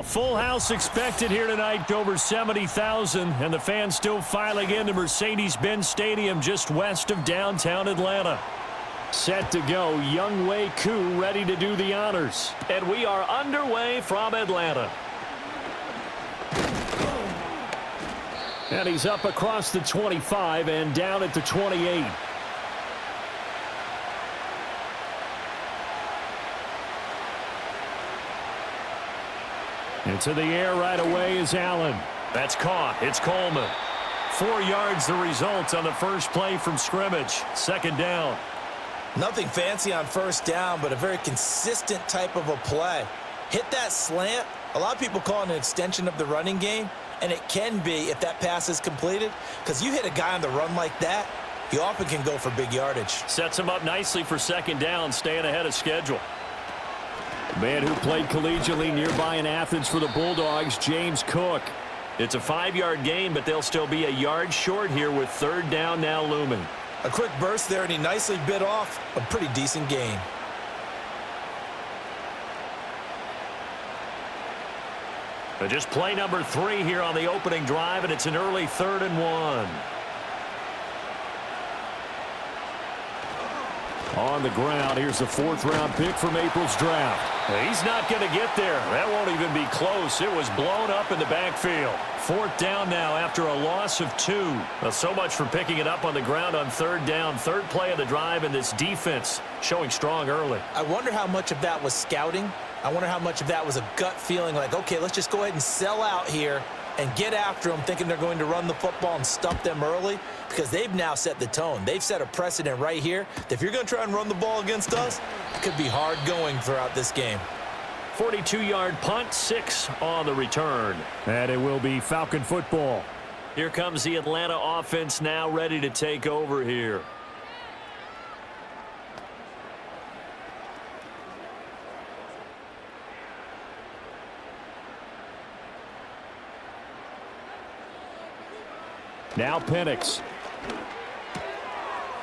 Full house expected here tonight, over 70,000, and the fans still filing into Mercedes-Benz Stadium just west of downtown Atlanta. Set to go, Younghoe Koo ready to do the honors. And we are underway from Atlanta. And he's up across the 25 and down at the 28. Into the air right away is Allen. That's caught. It's Coleman. 4 yards the result on the first play from scrimmage. Second down. Nothing fancy on first down, but a very consistent type of a play. Hit that slant. A lot of people call it an extension of the running game, and it can be if that pass is completed, because you hit a guy on the run like that, you often can go for big yardage. Sets him up nicely for second down, staying ahead of schedule. The man who played collegiately nearby in Athens for the Bulldogs, James Cook. It's a 5-yard gain, but they'll still be a yard short here with third down now looming. A quick burst there, and he nicely bit off a pretty decent gain. But just play number 3 here on the opening drive, and it's an early 3rd and 1. On the ground, here's the 4th-round pick from April's draft. He's not going to get there. That won't even be close. It was blown up in the backfield. 4th down now after a loss of 2. Well, so much for picking it up on the ground on 3rd down. 3rd play of the drive, and this defense showing strong early. I wonder how much of that was scouting. I wonder how much of that was a gut feeling like, okay, let's just go ahead and sell out here and get after them, thinking they're going to run the football and stuff them early, because they've now set the tone. They've set a precedent right here that if you're going to try and run the ball against us, it could be hard going throughout this game. 42-yard punt, 6 on the return. And it will be Falcon football. Here comes the Atlanta offense now ready to take over here. Now Penix.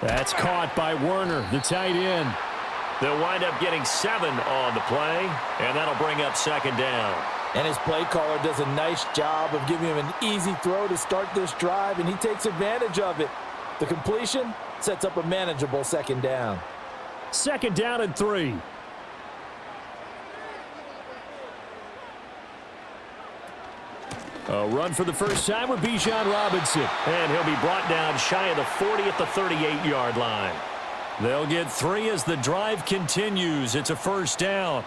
That's caught by Werner, the tight end. They'll wind up getting 7 on the play, and that'll bring up second down. And his play caller does a nice job of giving him an easy throw to start this drive, and he takes advantage of it. The completion sets up a manageable second down. Second down and 3. A run for the first time with Bijan Robinson. And he'll be brought down shy of the 40 at the 38-yard line. They'll get 3 as the drive continues. It's a first down.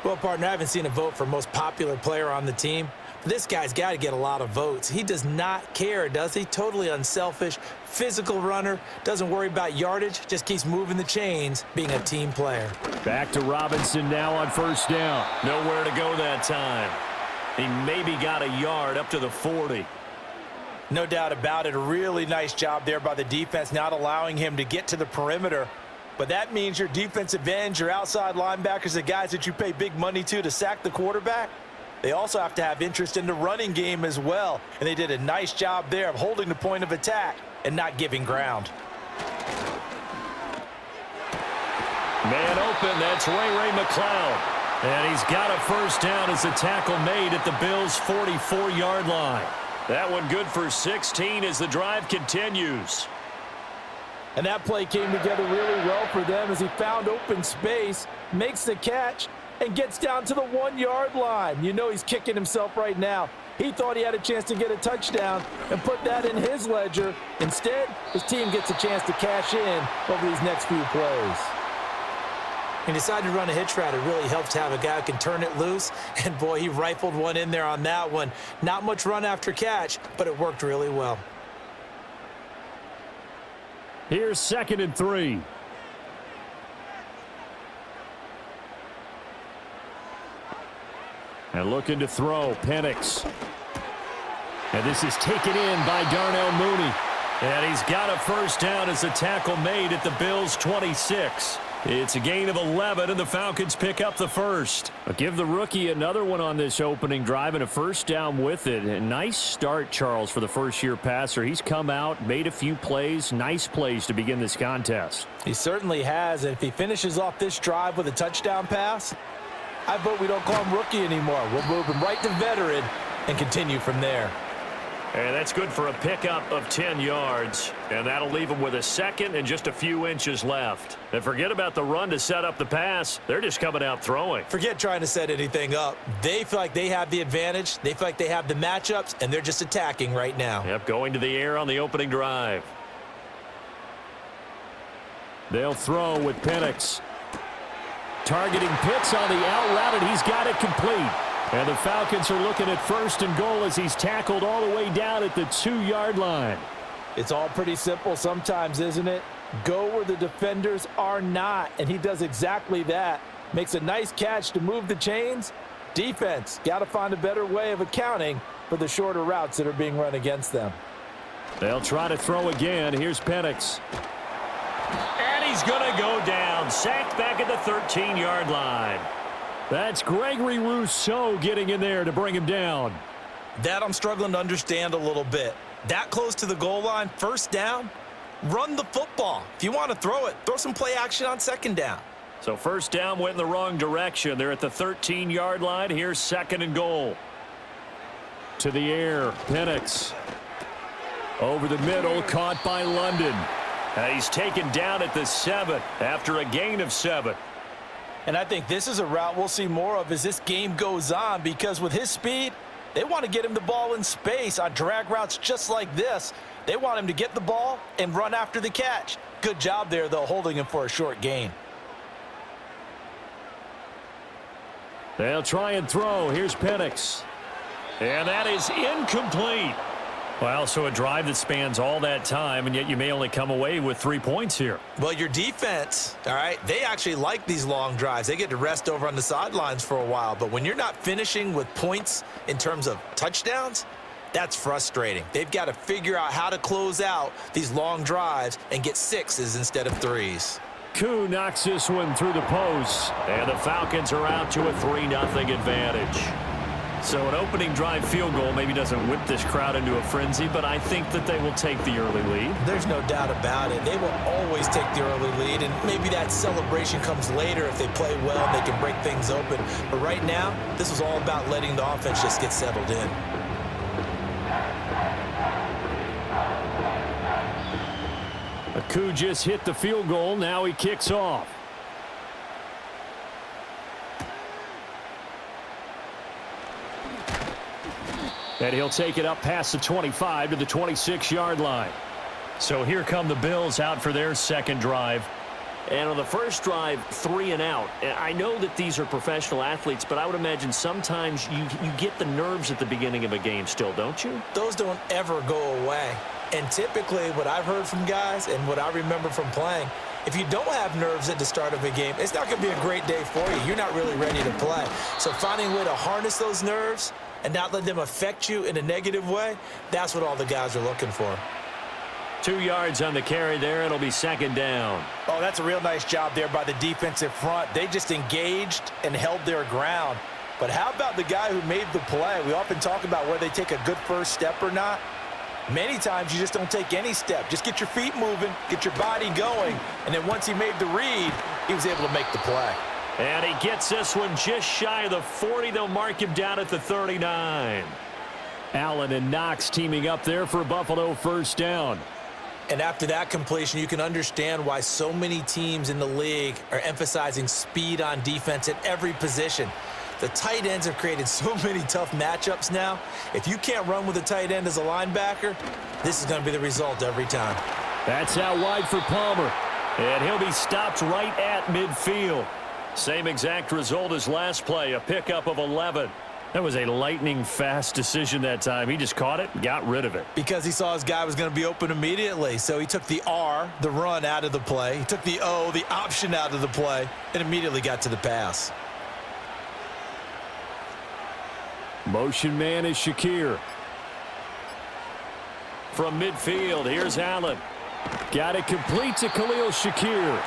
Well, partner, I haven't seen a vote for most popular player on the team. This guy's got to get a lot of votes. He does not care, does he? Totally unselfish, physical runner, doesn't worry about yardage, just keeps moving the chains, being a team player. Back to Robinson now on first down. Nowhere to go that time. He maybe got a yard up to the 40. No doubt about it. A really nice job there by the defense, not allowing him to get to the perimeter. But that means your defensive ends, your outside linebackers, the guys that you pay big money to sack the quarterback, they also have to have interest in the running game as well. And they did a nice job there of holding the point of attack and not giving ground. Man open, that's Ray McCloud. And he's got a first down as the tackle made at the Bills' 44-yard line. That one good for 16 as the drive continues. And that play came together really well for them as he found open space, makes the catch, and gets down to the 1-yard line. You know he's kicking himself right now. He thought he had a chance to get a touchdown and put that in his ledger. Instead, his team gets a chance to cash in over these next few plays. He decided to run a hitch route. It really helps to have a guy who can turn it loose. And, boy, he rifled one in there on that one. Not much run after catch, but it worked really well. Here's 2nd and 3. And looking to throw, Penix. And this is taken in by Darnell Mooney. And he's got a first down as the tackle made at the Bills' 26. It's a gain of 11, and the Falcons pick up the first. I'll give the rookie another one on this opening drive and a first down with it. A nice start, Charles, for the first-year passer. He's come out, made a few plays, nice plays to begin this contest. He certainly has, and if he finishes off this drive with a touchdown pass, I vote we don't call him rookie anymore. We'll move him right to veteran and continue from there. And that's good for a pickup of 10 yards. And that'll leave them with a second and just a few inches left. And forget about the run to set up the pass. They're just coming out throwing. Forget trying to set anything up. They feel like they have the advantage. They feel like they have the matchups, and they're just attacking right now. Yep, going to the air on the opening drive. They'll throw with Penix. Targeting Pitts on the out route, and he's got it complete. And the Falcons are looking at 1st and goal as he's tackled all the way down at the 2-yard line. It's all pretty simple sometimes, isn't it? Go where the defenders are not, and he does exactly that. Makes a nice catch to move the chains. Defense, got to find a better way of accounting for the shorter routes that are being run against them. They'll try to throw again. Here's Penix. And he's going to go down. Sacked back at the 13-yard line. That's Gregory Rousseau getting in there to bring him down. That I'm struggling to understand a little bit. That close to the goal line, 1st down, run the football. If you want to throw it, throw some play action on 2nd down. So 1st down went in the wrong direction. They're at the 13-yard line. Here's 2nd and goal. To the air, Penix. Over the middle, caught by London. He's taken down at the 7 after a gain of 7. And I think this is a route we'll see more of as this game goes on, because with his speed, they want to get him the ball in space on drag routes just like this. They want him to get the ball and run after the catch. Good job there, though, holding him for a short gain. They'll try and throw. Here's Penix. And that is incomplete. Well, so a drive that spans all that time, and yet you may only come away with 3 points here. Well, your defense, all right, they actually like these long drives. They get to rest over on the sidelines for a while. But when you're not finishing with points in terms of touchdowns, that's frustrating. They've got to figure out how to close out these long drives and get 6s instead of 3s. Koo knocks this one through the post, and the Falcons are out to a 3-0 advantage. So an opening drive field goal maybe doesn't whip this crowd into a frenzy, but I think that they will take the early lead. There's no doubt about it. They will always take the early lead, and maybe that celebration comes later if they play well and they can break things open. But right now, this is all about letting the offense just get settled in. Koo just hit the field goal. Now he kicks off. And he'll take it up past the 25 to the 26-yard line. So here come the Bills out for their 2nd drive. And on the first drive, 3 and out. And I know that these are professional athletes, but I would imagine sometimes you get the nerves at the beginning of a game still, don't you? Those don't ever go away. And typically what I've heard from guys and what I remember from playing, if you don't have nerves at the start of a game, it's not going to be a great day for you. You're not really ready to play. So finding a way to harness those nerves and not let them affect you in a negative way, that's what all the guys are looking for. 2 yards on the carry there. It'll be 2nd down. Oh, that's a real nice job there by the defensive front. They just engaged and held their ground. But how about the guy who made the play? We often talk about whether they take a good first step or not. Many times you just don't take any step. Just get your feet moving, get your body going, and then once he made the read, he was able to make the play. And he gets this one just shy of the 40. They'll mark him down at the 39. Allen and Knox teaming up there for a Buffalo 1st down. And after that completion, you can understand why so many teams in the league are emphasizing speed on defense at every position. The tight ends have created so many tough matchups now. If you can't run with a tight end as a linebacker, this is going to be the result every time. That's out wide for Palmer. And he'll be stopped right at midfield. Same exact result as last play, a pickup of 11. That was a lightning-fast decision that time. He just caught it and got rid of it. Because he saw his guy was going to be open immediately. So he took the R, the run, out of the play. He took the O, the option, out of the play, and immediately got to the pass. Motion man is Shakir. From midfield, here's Allen. Got it complete to Khalil Shakir.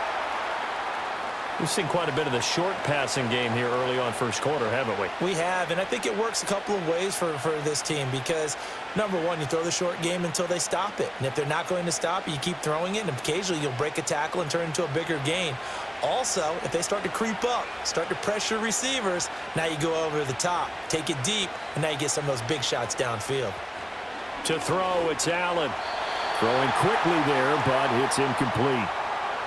We've seen quite a bit of the short passing game here early on first quarter, haven't we? We have, and I think it works a couple of ways for this team because, number one, you throw the short game until they stop it. And if they're not going to stop it, you keep throwing it, and occasionally you'll break a tackle and turn into a bigger gain. Also, if they start to creep up, start to pressure receivers, now you go over the top, take it deep, and now you get some of those big shots downfield. To throw, it's Allen. Throwing quickly there, but it's incomplete.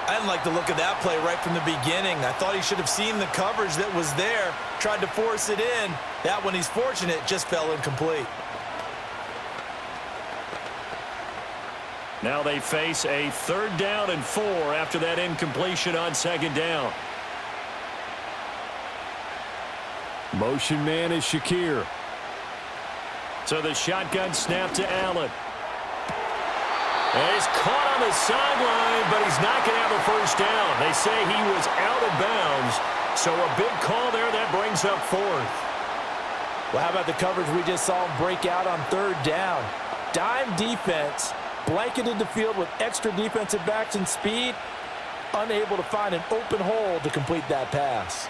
I didn't like the look of that play right from the beginning. I thought he should have seen the coverage that was there, tried to force it in. That one, he's fortunate, just fell incomplete. Now they face a 3rd down and 4 after that incompletion on 2nd down. Motion man is Shakir. So the shotgun snap to Allen. And he's caught on the sideline, but he's not going to have a 1st down. They say he was out of bounds, so a big call there that brings up 4th. Well, how about the coverage we just saw him break out on 3rd down? Dime defense, blanketed the field with extra defensive backs and speed, unable to find an open hole to complete that pass.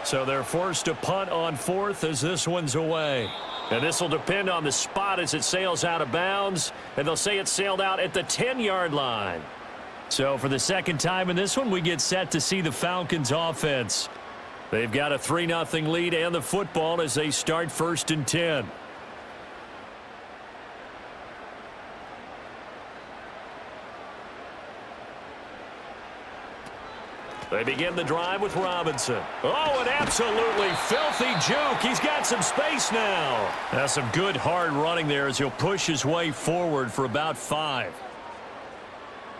So they're forced to punt on 4th as this one's away. And this will depend on the spot as it sails out of bounds. And they'll say it sailed out at the 10-yard line. So for the 2nd time in this one, we get set to see the Falcons offense. They've got a 3-0 lead and the football as they start 1st and 10. They begin the drive with Robinson. Oh, an absolutely filthy juke. He's got some space now. That's some good hard running there as he'll push his way forward for about 5.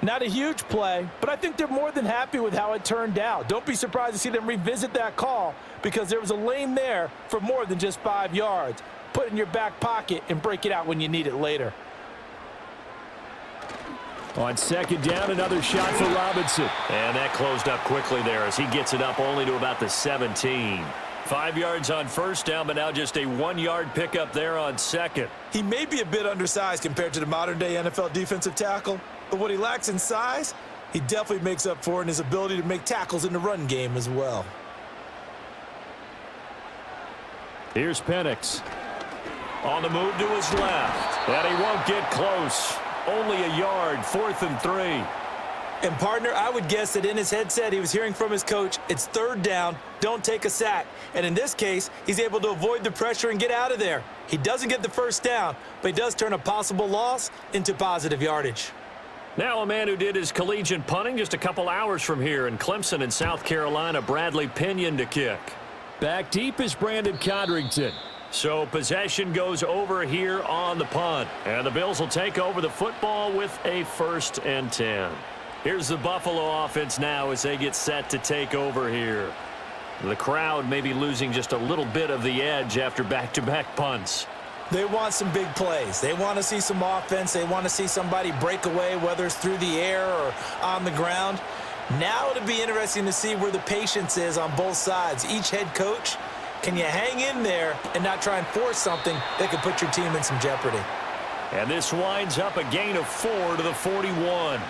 Not a huge play, but I think they're more than happy with how it turned out. Don't be surprised to see them revisit that call because there was a lane there for more than just 5 yards. Put it in your back pocket and break it out when you need it later. On 2nd down, another shot for Robinson. And that closed up quickly there as he gets it up only to about the 17. 5 yards on 1st down, but now just a 1-yard pickup there on 2nd. He may be a bit undersized compared to the modern-day NFL defensive tackle, but what he lacks in size, he definitely makes up for in his ability to make tackles in the run game as well. Here's Penix. On the move to his left. And he won't get close. Only a yard, 4th and 3. And, partner, I would guess that in his headset he was hearing from his coach, it's 3rd down, don't take a sack. And in this case, he's able to avoid the pressure and get out of there. He doesn't get the 1st down, but he does turn a possible loss into positive yardage. Now a man who did his collegiate punting just a couple hours from here in Clemson in South Carolina, Bradley Pinion to kick. Back deep is Brandon Codrington. So possession goes over here on the punt. And the Bills will take over the football with a 1st and 10. Here's the Buffalo offense now as they get set to take over here. The crowd may be losing just a little bit of the edge after back-to-back punts. They want some big plays. They want to see some offense. They want to see somebody break away, whether it's through the air or on the ground. Now it'll be interesting to see where the patience is on both sides. Each head coach, can you hang in there and not try and force something that could put your team in some jeopardy? And this winds up a gain of 4 to the 41.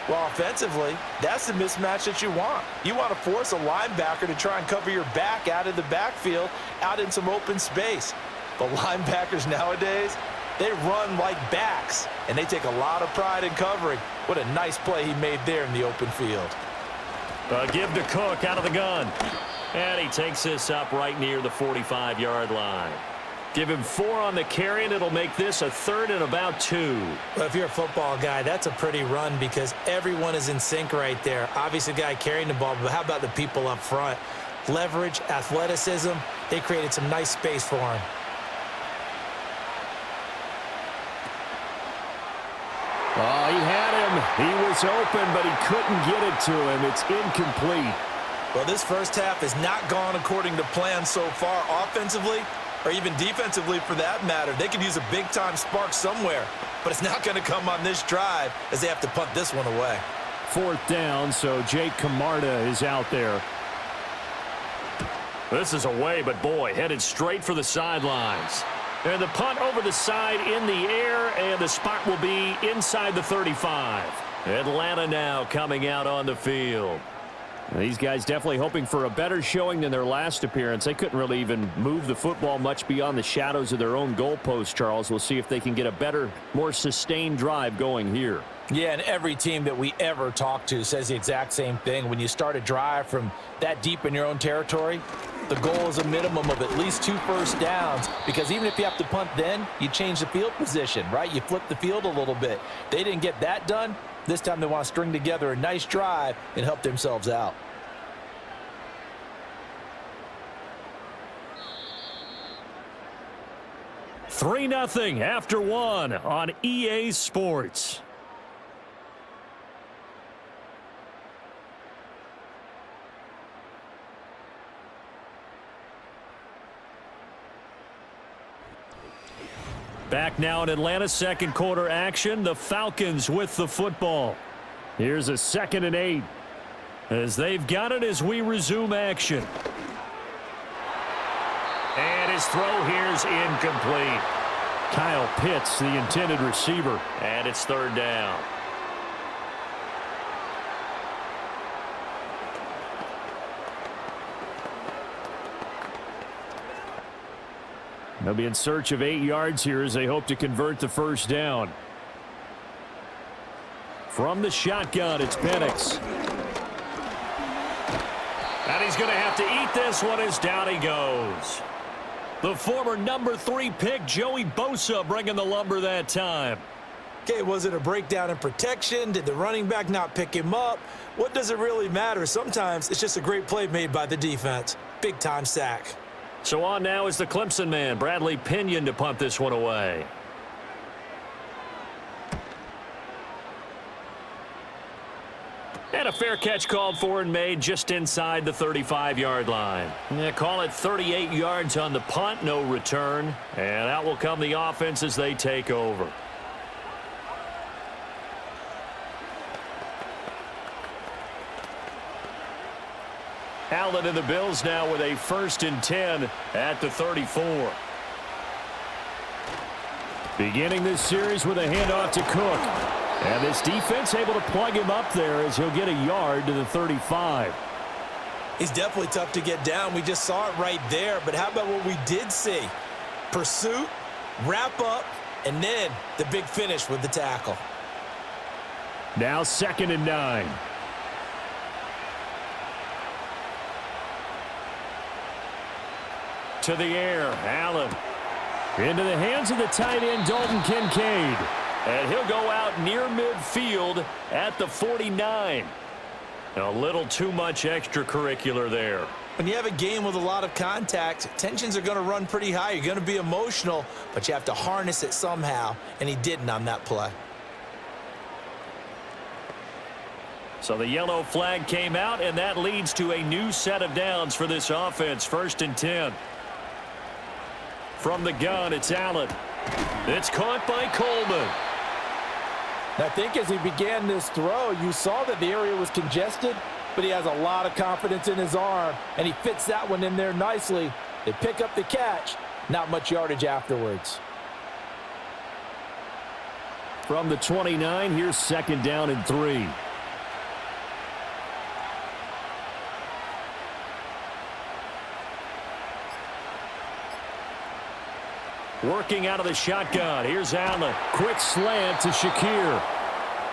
Well, offensively, that's the mismatch that you want. You want to force a linebacker to try and cover your back out of the backfield, out in some open space. But linebackers nowadays, they run like backs, and they take a lot of pride in covering. What a nice play he made there in the open field. Give to Cook out of the gun. And he takes this up right near the 45-yard line. Give him 4 on the carry, and it'll make this a 3rd and about 2. Well, if you're a football guy, that's a pretty run because everyone is in sync right there. Obviously, the guy carrying the ball, but how about the people up front? Leverage, athleticism, they created some nice space for him. Oh, he had him. He was open, but he couldn't get it to him. It's incomplete. Well, this first half has not gone according to plan so far offensively or even defensively for that matter. They could use a big-time spark somewhere, but it's not going to come on this drive as they have to punt this one away. 4th down, so Jake Camarda is out there. This is away, but boy, headed straight for the sidelines. And the punt over the side in the air, and the spot will be inside the 35. Atlanta now coming out on the field. These guys definitely hoping for a better showing than their last appearance. They couldn't really even move the football much beyond the shadows of their own goalpost, Charles. We'll see if they can get a better, more sustained drive going here. Yeah, and every team that we ever talk to says the exact same thing. When you start a drive from that deep in your own territory, the goal is a minimum of at least 2 first downs, because even if you have to punt then, you change the field position, right? You flip the field a little bit. They didn't get that done. This time they want to string together a nice drive and help themselves out. Three 0 after one on EA Sports. Back now in Atlanta, second quarter action. The Falcons with the football. Here's a 2nd and 8 as they've got it as we resume action. And his throw here's incomplete. Kyle Pitts, the intended receiver, and it's 3rd down. They'll be in search of 8 yards here as they hope to convert the first down. From the shotgun, it's Penix. And he's going to have to eat this one as down he goes. The former number 3 pick, Joey Bosa, bringing the lumber that time. Okay, was it a breakdown in protection? Did the running back not pick him up? What does it really matter? Sometimes it's just a great play made by the defense. Big-time sack. So on now is the Clemson man, Bradley Pinion, to punt this one away. And a fair catch called for and made just inside the 35-yard line. Yeah, call it 38 yards on the punt, no return. And out will come the offense as they take over. Allen and the Bills now with a 1st and 10 at the 34. Beginning this series with a handoff to Cook. And this defense able to plug him up there as he'll get a yard to the 35. He's definitely tough to get down. We just saw it right there. But how about what we did see? Pursuit, wrap up, and then the big finish with the tackle. Now 2nd and 9. To the air, Allen. Into the hands of the tight end, Dalton Kincaid. And he'll go out near midfield at the 49. A little too much extracurricular there. When you have a game with a lot of contact, tensions are going to run pretty high. You're going to be emotional, but you have to harness it somehow, and he didn't on that play. So the yellow flag came out, and that leads to a new set of downs for this offense. 1st and 10. From the gun, it's Allen. It's caught by Coleman. I think as he began this throw, you saw that the area was congested, but he has a lot of confidence in his arm, and he fits that one in there nicely. They pick up the catch, not much yardage afterwards. From the 29, here's 2nd down and 3. Working out of the shotgun. Here's Allen. Quick slant to Shakir.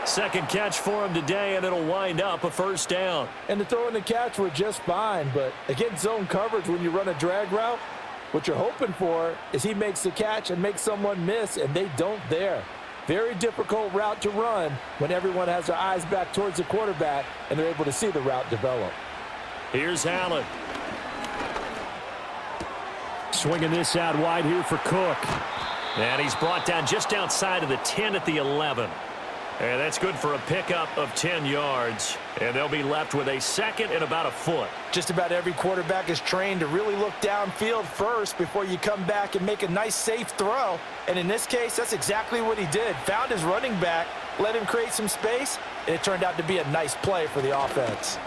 2nd catch for him today, and it'll wind up a 1st down. And the throw and the catch were just fine, but against zone coverage when you run a drag route, what you're hoping for is he makes the catch and makes someone miss, and they don't there. Very difficult route to run when everyone has their eyes back towards the quarterback and they're able to see the route develop. Here's Allen. Swinging this out wide here for Cook. And he's brought down just outside of the 10 at the 11. And that's good for a pickup of 10 yards. And they'll be left with a 2nd and about a foot. Just about every quarterback is trained to really look downfield first before you come back and make a nice, safe throw. And in this case, that's exactly what he did. Found his running back, let him create some space, and it turned out to be a nice play for the offense.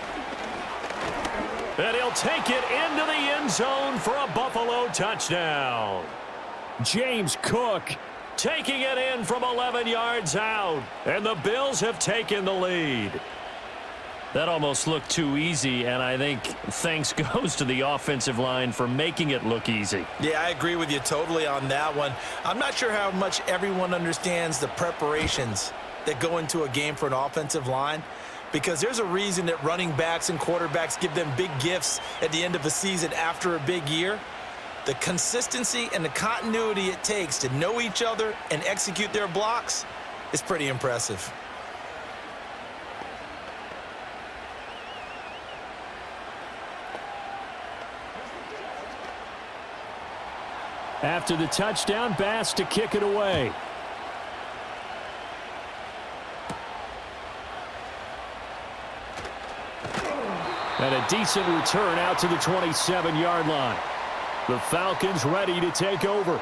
And he'll take it into the end zone for a Buffalo touchdown. James Cook taking it in from 11 yards out. And the Bills have taken the lead. That almost looked too easy, and I think thanks goes to the offensive line for making it look easy. Yeah, I agree with you totally on that one. I'm not sure how much everyone understands the preparations that go into a game for an offensive line, because there's a reason that running backs and quarterbacks give them big gifts at the end of a season after a big year. The consistency and the continuity it takes to know each other and execute their blocks is pretty impressive. After the touchdown, Bass to kick it away. And a decent return out to the 27-yard line. The Falcons ready to take over.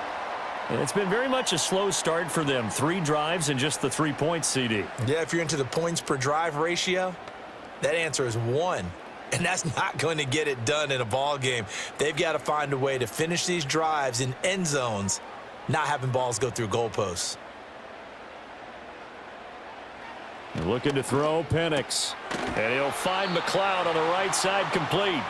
And it's been very much a slow start for them. 3 drives and just the 3 points, CD. Yeah, if you're into the points per drive ratio, that answer is 1. And that's not going to get it done in a ball game. They've got to find a way to finish these drives in end zones, not having balls go through goalposts. Looking to throw, Penix. And he'll find McLeod on the right side, complete.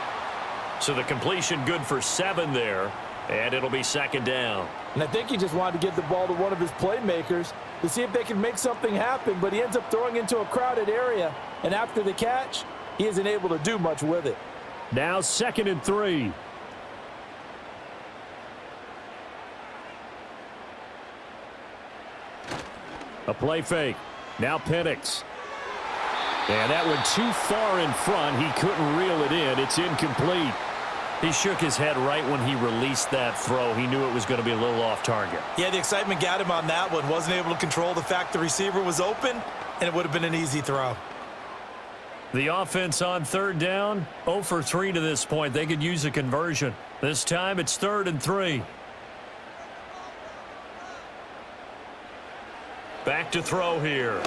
So the completion good for 7 there, and it'll be second down. And I think he just wanted to give the ball to one of his playmakers to see if they can make something happen, but he ends up throwing into a crowded area. And after the catch, he isn't able to do much with it. Now 2nd and 3. A play fake. Now Penix. And that went too far in front. He couldn't reel it in. It's incomplete. He shook his head right when he released that throw. He knew it was going to be a little off target. Yeah, the excitement got him on that one. Wasn't able to control the fact the receiver was open, and it would have been an easy throw. The offense on 3rd down, 0 for 3 to this point. They could use a conversion. This time it's 3rd and 3. Back to throw here.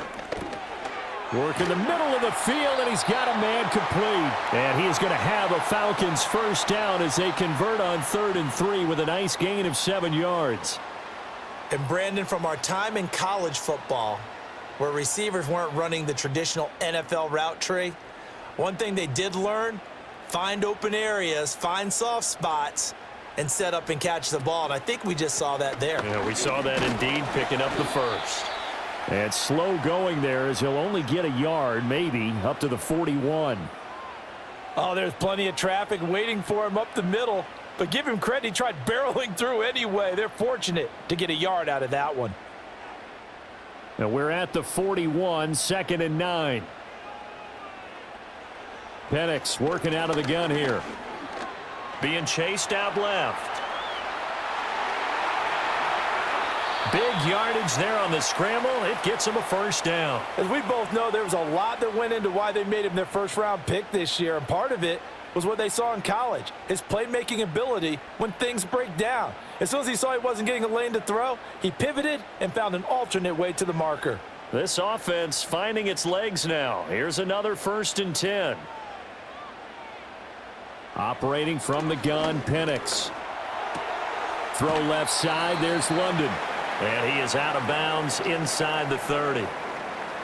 Work in the middle of the field, and he's got a man complete. And he is going to have a Falcons first down as they convert on 3rd and 3 with a nice gain of 7 yards. And Brandon, from our time in college football, where receivers weren't running the traditional NFL route tree, one thing they did learn, find open areas, find soft spots, and set up and catch the ball. And I think we just saw that there. Yeah, we saw that indeed, picking up the first. And slow going there as he'll only get a yard, maybe, up to the 41. Oh, there's plenty of traffic waiting for him up the middle. But give him credit, he tried barreling through anyway. They're fortunate to get a yard out of that one. Now we're at the 41, 2nd and 9. Penix working out of the gun here. Being chased out left. Big yardage there on the scramble. It gets him a first down. As we both know, there was a lot that went into why they made him their first-round pick this year, and part of it was what they saw in college, his playmaking ability when things break down. As soon as he saw he wasn't getting a lane to throw, he pivoted and found an alternate way to the marker. This offense finding its legs now. Here's another 1st and 10. Operating from the gun, Penix. Throw left side, there's London. And he is out of bounds inside the 30.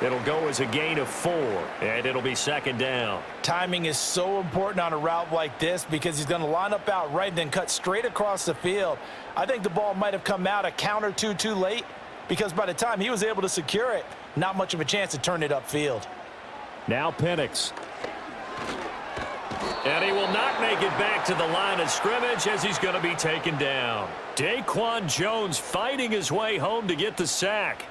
It'll go as a gain of 4, and it'll be second down. Timing is so important on a route like this because he's going to line up out right and then cut straight across the field. I think the ball might have come out a count or two too late because by the time he was able to secure it, not much of a chance to turn it upfield. Now Penix. And he will not make it back to the line of scrimmage as he's going to be taken down. Daquan Jones fighting his way home to get the sack.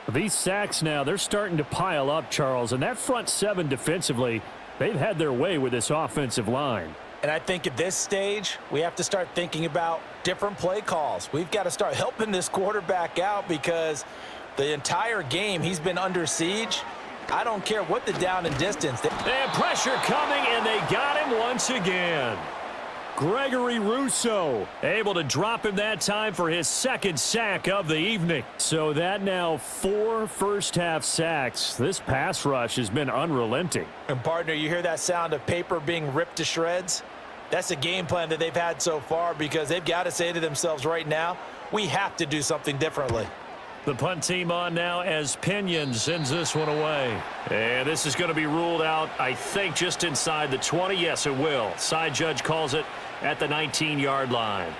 These sacks now, they're starting to pile up, Charles. And that front 7 defensively, they've had their way with this offensive line. And I think at this stage, we have to start thinking about different play calls. We've got to start helping this quarterback out because the entire game he's been under siege. I don't care what the down and distance. And pressure coming, and they got him once again. Gregory Rousseau able to drop him that time for his 2nd sack of the evening. So that now 4 first-half sacks. This pass rush has been unrelenting. And, partner, you hear that sound of paper being ripped to shreds? That's a game plan that they've had so far because they've got to say to themselves right now, we have to do something differently. The punt team on now as Pinion sends this one away. And this is going to be ruled out, I think, just inside the 20. Yes, it will. Side judge calls it at the 19-yard line.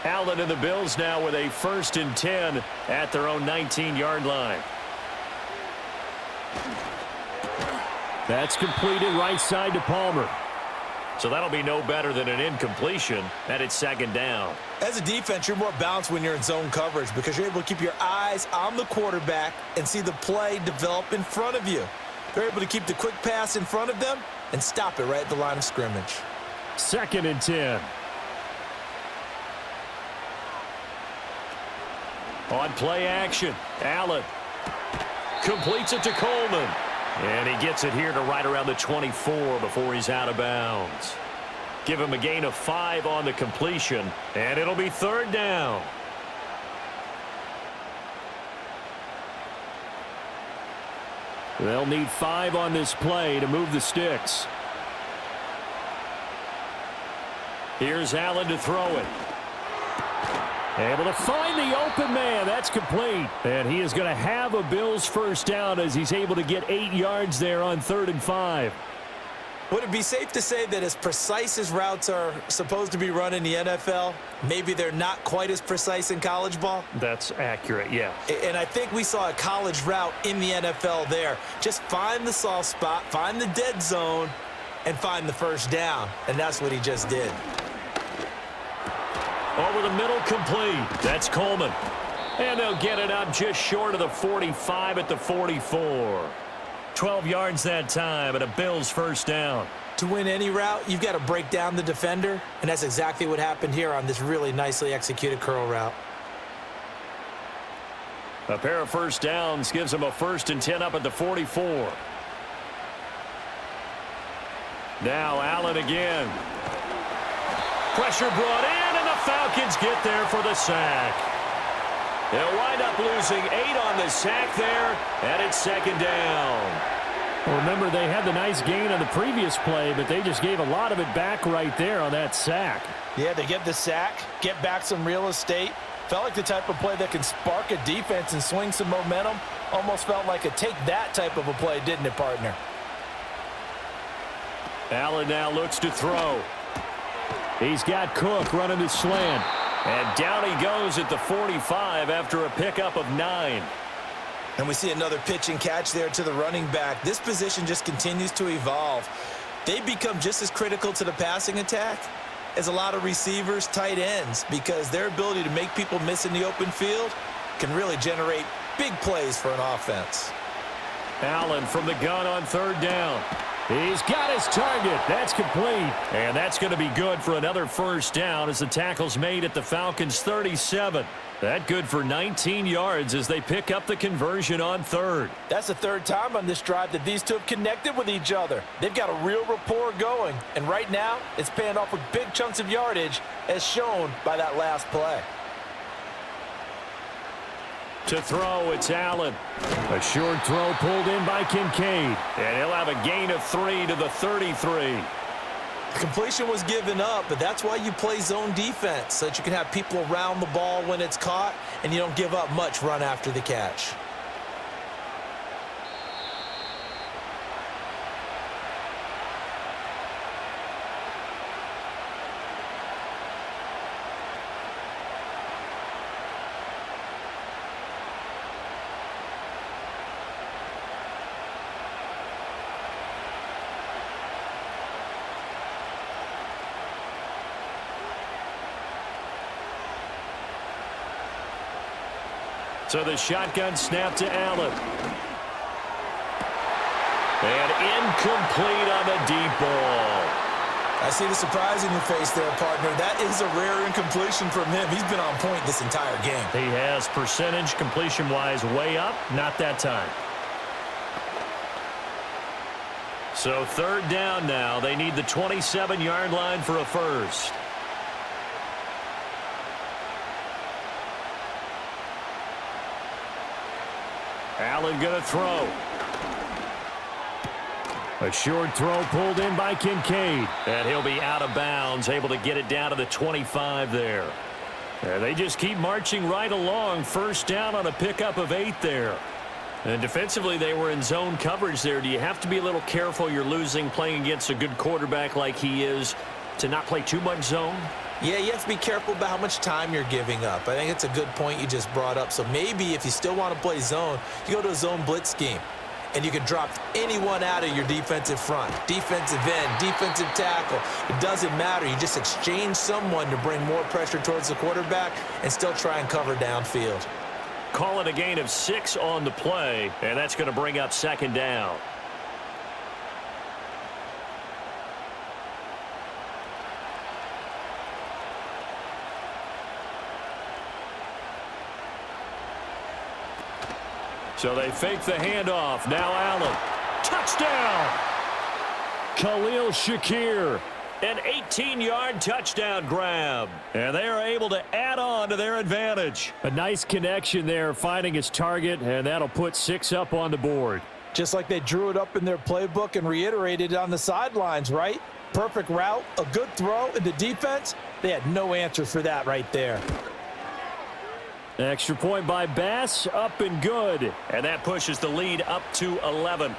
Allen and the Bills now with a 1st and 10 at their own 19-yard line. That's completed right side to Palmer. So that'll be no better than an incompletion, and it's 2nd down. As a defense, you're more balanced when you're in zone coverage because you're able to keep your eyes on the quarterback and see the play develop in front of you. They're able to keep the quick pass in front of them and stop it right at the line of scrimmage. 2nd and 10. On play action, Allen completes it to Coleman. And he gets it here to right around the 24 before he's out of bounds. Give him a gain of 5 on the completion, and it'll be 3rd down. They'll need 5 on this play to move the sticks. Here's Allen to throw it. Able to find the open man. That's complete. And he is going to have a Bills 1st down as he's able to get 8 yards there on 3rd and 5. Would it be safe to say that as precise as routes are supposed to be run in the NFL, maybe they're not quite as precise in college ball? That's accurate, yeah. And I think we saw a college route in the NFL there. Just find the soft spot, find the dead zone, and find the 1st down. And that's what he just did. Over the middle, complete. That's Coleman. And they'll get it up just short of the 45 at the 44. 12 yards that time and a Bills 1st down. To win any route, you've got to break down the defender, and that's exactly what happened here on this really nicely executed curl route. A pair of 1st downs gives them a 1st and 10 up at the 44. Now Allen again. Pressure brought in, and the Falcons get there for the sack. They'll wind up losing 8 on the sack there, and it's 2nd down. Well, remember, they had the nice gain on the previous play, but they just gave a lot of it back right there on that sack. Yeah, they get the sack, get back some real estate. Felt like the type of play that can spark a defense and swing some momentum. Almost felt like a take-that type of a play, didn't it, partner? Allen now looks to throw. He's got Cook running the slant. And down he goes at the 45 after a pickup of 9. And we see another pitch and catch there to the running back. This position just continues to evolve. They become just as critical to the passing attack as a lot of receivers, tight ends, because their ability to make people miss in the open field can really generate big plays for an offense. Allen from the gun on 3rd down. He's got his target. That's complete. And that's going to be good for another 1st down as the tackle's made at the Falcons' 37. That good for 19 yards as they pick up the conversion on 3rd. That's the 3rd time on this drive that these two have connected with each other. They've got a real rapport going. And right now, it's paying off with big chunks of yardage as shown by that last play. To throw, it's Allen. A short throw pulled in by Kincaid. And he'll have a gain of 3 to the 33. The completion was given up, but that's why you play zone defense, so that you can have people around the ball when it's caught, and you don't give up much run after the catch. So the shotgun snap to Allen. And incomplete on the deep ball. I see the surprise in your face there, partner. That is a rare incompletion from him. He's been on point this entire game. He has percentage completion-wise way up. Not that time. So 3rd down now. They need the 27-yard line for a 1st. Allen going to throw. A short throw pulled in by Kincaid. And he'll be out of bounds, able to get it down to the 25 there. And they just keep marching right along. First down on a pickup of 8 there. And defensively, they were in zone coverage there. Do you have to be a little careful? You're losing playing against a good quarterback like he is to not play too much zone? Yeah, you have to be careful about how much time you're giving up. I think it's a good point you just brought up. So maybe if you still want to play zone, you go to a zone blitz scheme. And you can drop anyone out of your defensive front, defensive end, defensive tackle. It doesn't matter. You just exchange someone to bring more pressure towards the quarterback and still try and cover downfield. Call it a gain of 6 on the play, and that's going to bring up second down. So they fake the handoff. Now Allen. Touchdown! Khalil Shakir. An 18-yard touchdown grab. And they are able to add on to their advantage. A nice connection there, finding his target, and that'll put 6 up on the board. Just like they drew it up in their playbook and reiterated it on the sidelines, right? Perfect route, a good throw, and the defense, they had no answer for that right there. Extra point by Bass, up and good. And that pushes the lead up to 11.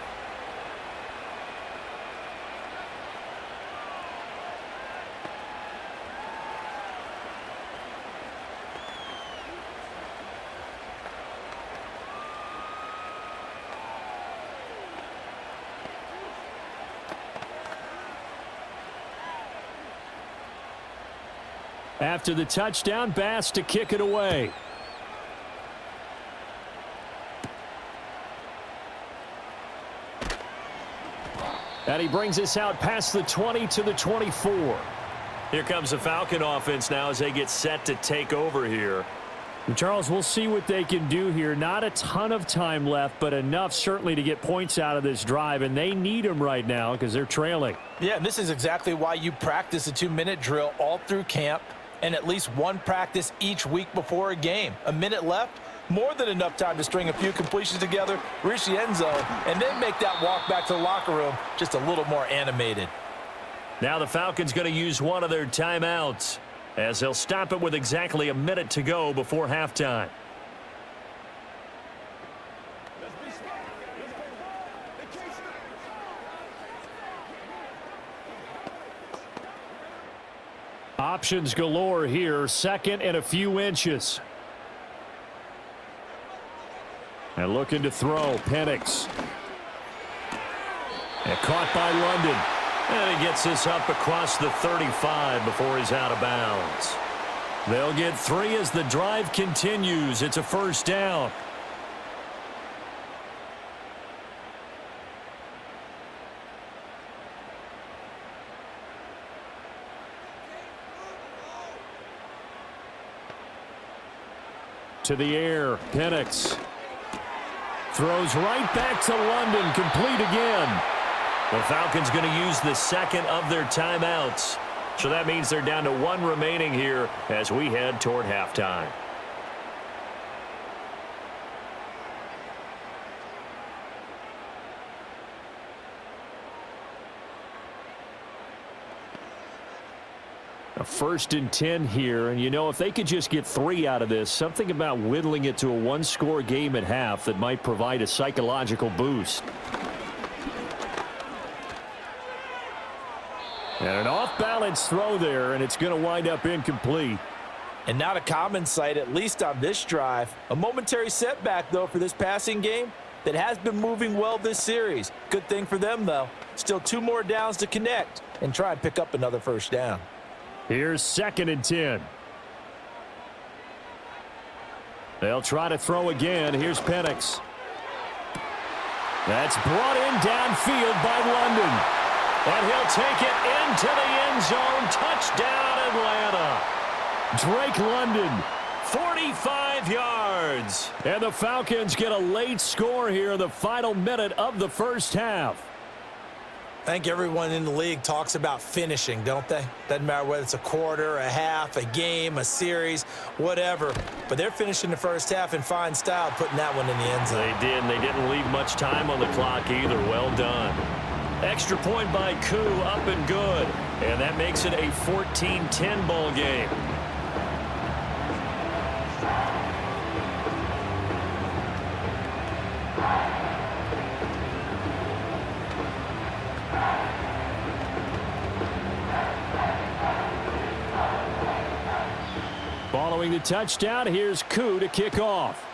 After the touchdown, Bass to kick it away. And he brings us out past the 20 to the 24. Here comes the Falcon offense now as they get set to take over here. And Charles, we'll see what they can do here. Not a ton of time left, but enough certainly to get points out of this drive, and they need them right now because they're trailing. Yeah, and this is exactly why you practice a 2-minute drill all through camp and at least one practice each week before a game. A minute left, more than enough time to string a few completions together, reach the end zone, and then make that walk back to the locker room just a little more animated. Now the Falcons going to use one of their timeouts as they'll stop it with exactly a minute to go before halftime. Options galore here, second and a few inches. And looking to throw, Penix. And caught by London. And he gets this up across the 35 before he's out of bounds. They'll get 3 as the drive continues. It's a first down. To the air, Penix. Throws right back to London, complete again. The Falcons going to use the second of their timeouts. So that means they're down to 1 remaining here as we head toward halftime. A 1st and 10 here, and you know, if they could just get 3 out of this, something about whittling it to a 1-score game at half that might provide a psychological boost. And an off-balance throw there, and it's going to wind up incomplete. And not a common sight, at least on this drive. A momentary setback, though, for this passing game that has been moving well this series. Good thing for them, though. Still 2 more downs to connect and try and pick up another first down. Here's 2nd and 10. They'll try to throw again. Here's Penix. That's brought in downfield by London. And he'll take it into the end zone. Touchdown, Atlanta. Drake London, 45 yards. And the Falcons get a late score here in the final minute of the first half. I think everyone in the league talks about finishing, don't they? Doesn't matter whether it's a quarter, a half, a game, a series, whatever. But they're finishing the first half in fine style, putting that one in the end zone. They did, and they didn't leave much time on the clock either. Well done. extra point by Koo, up and good. And that makes it a 14-10 ball game. Following the touchdown, here's Koo to kick off.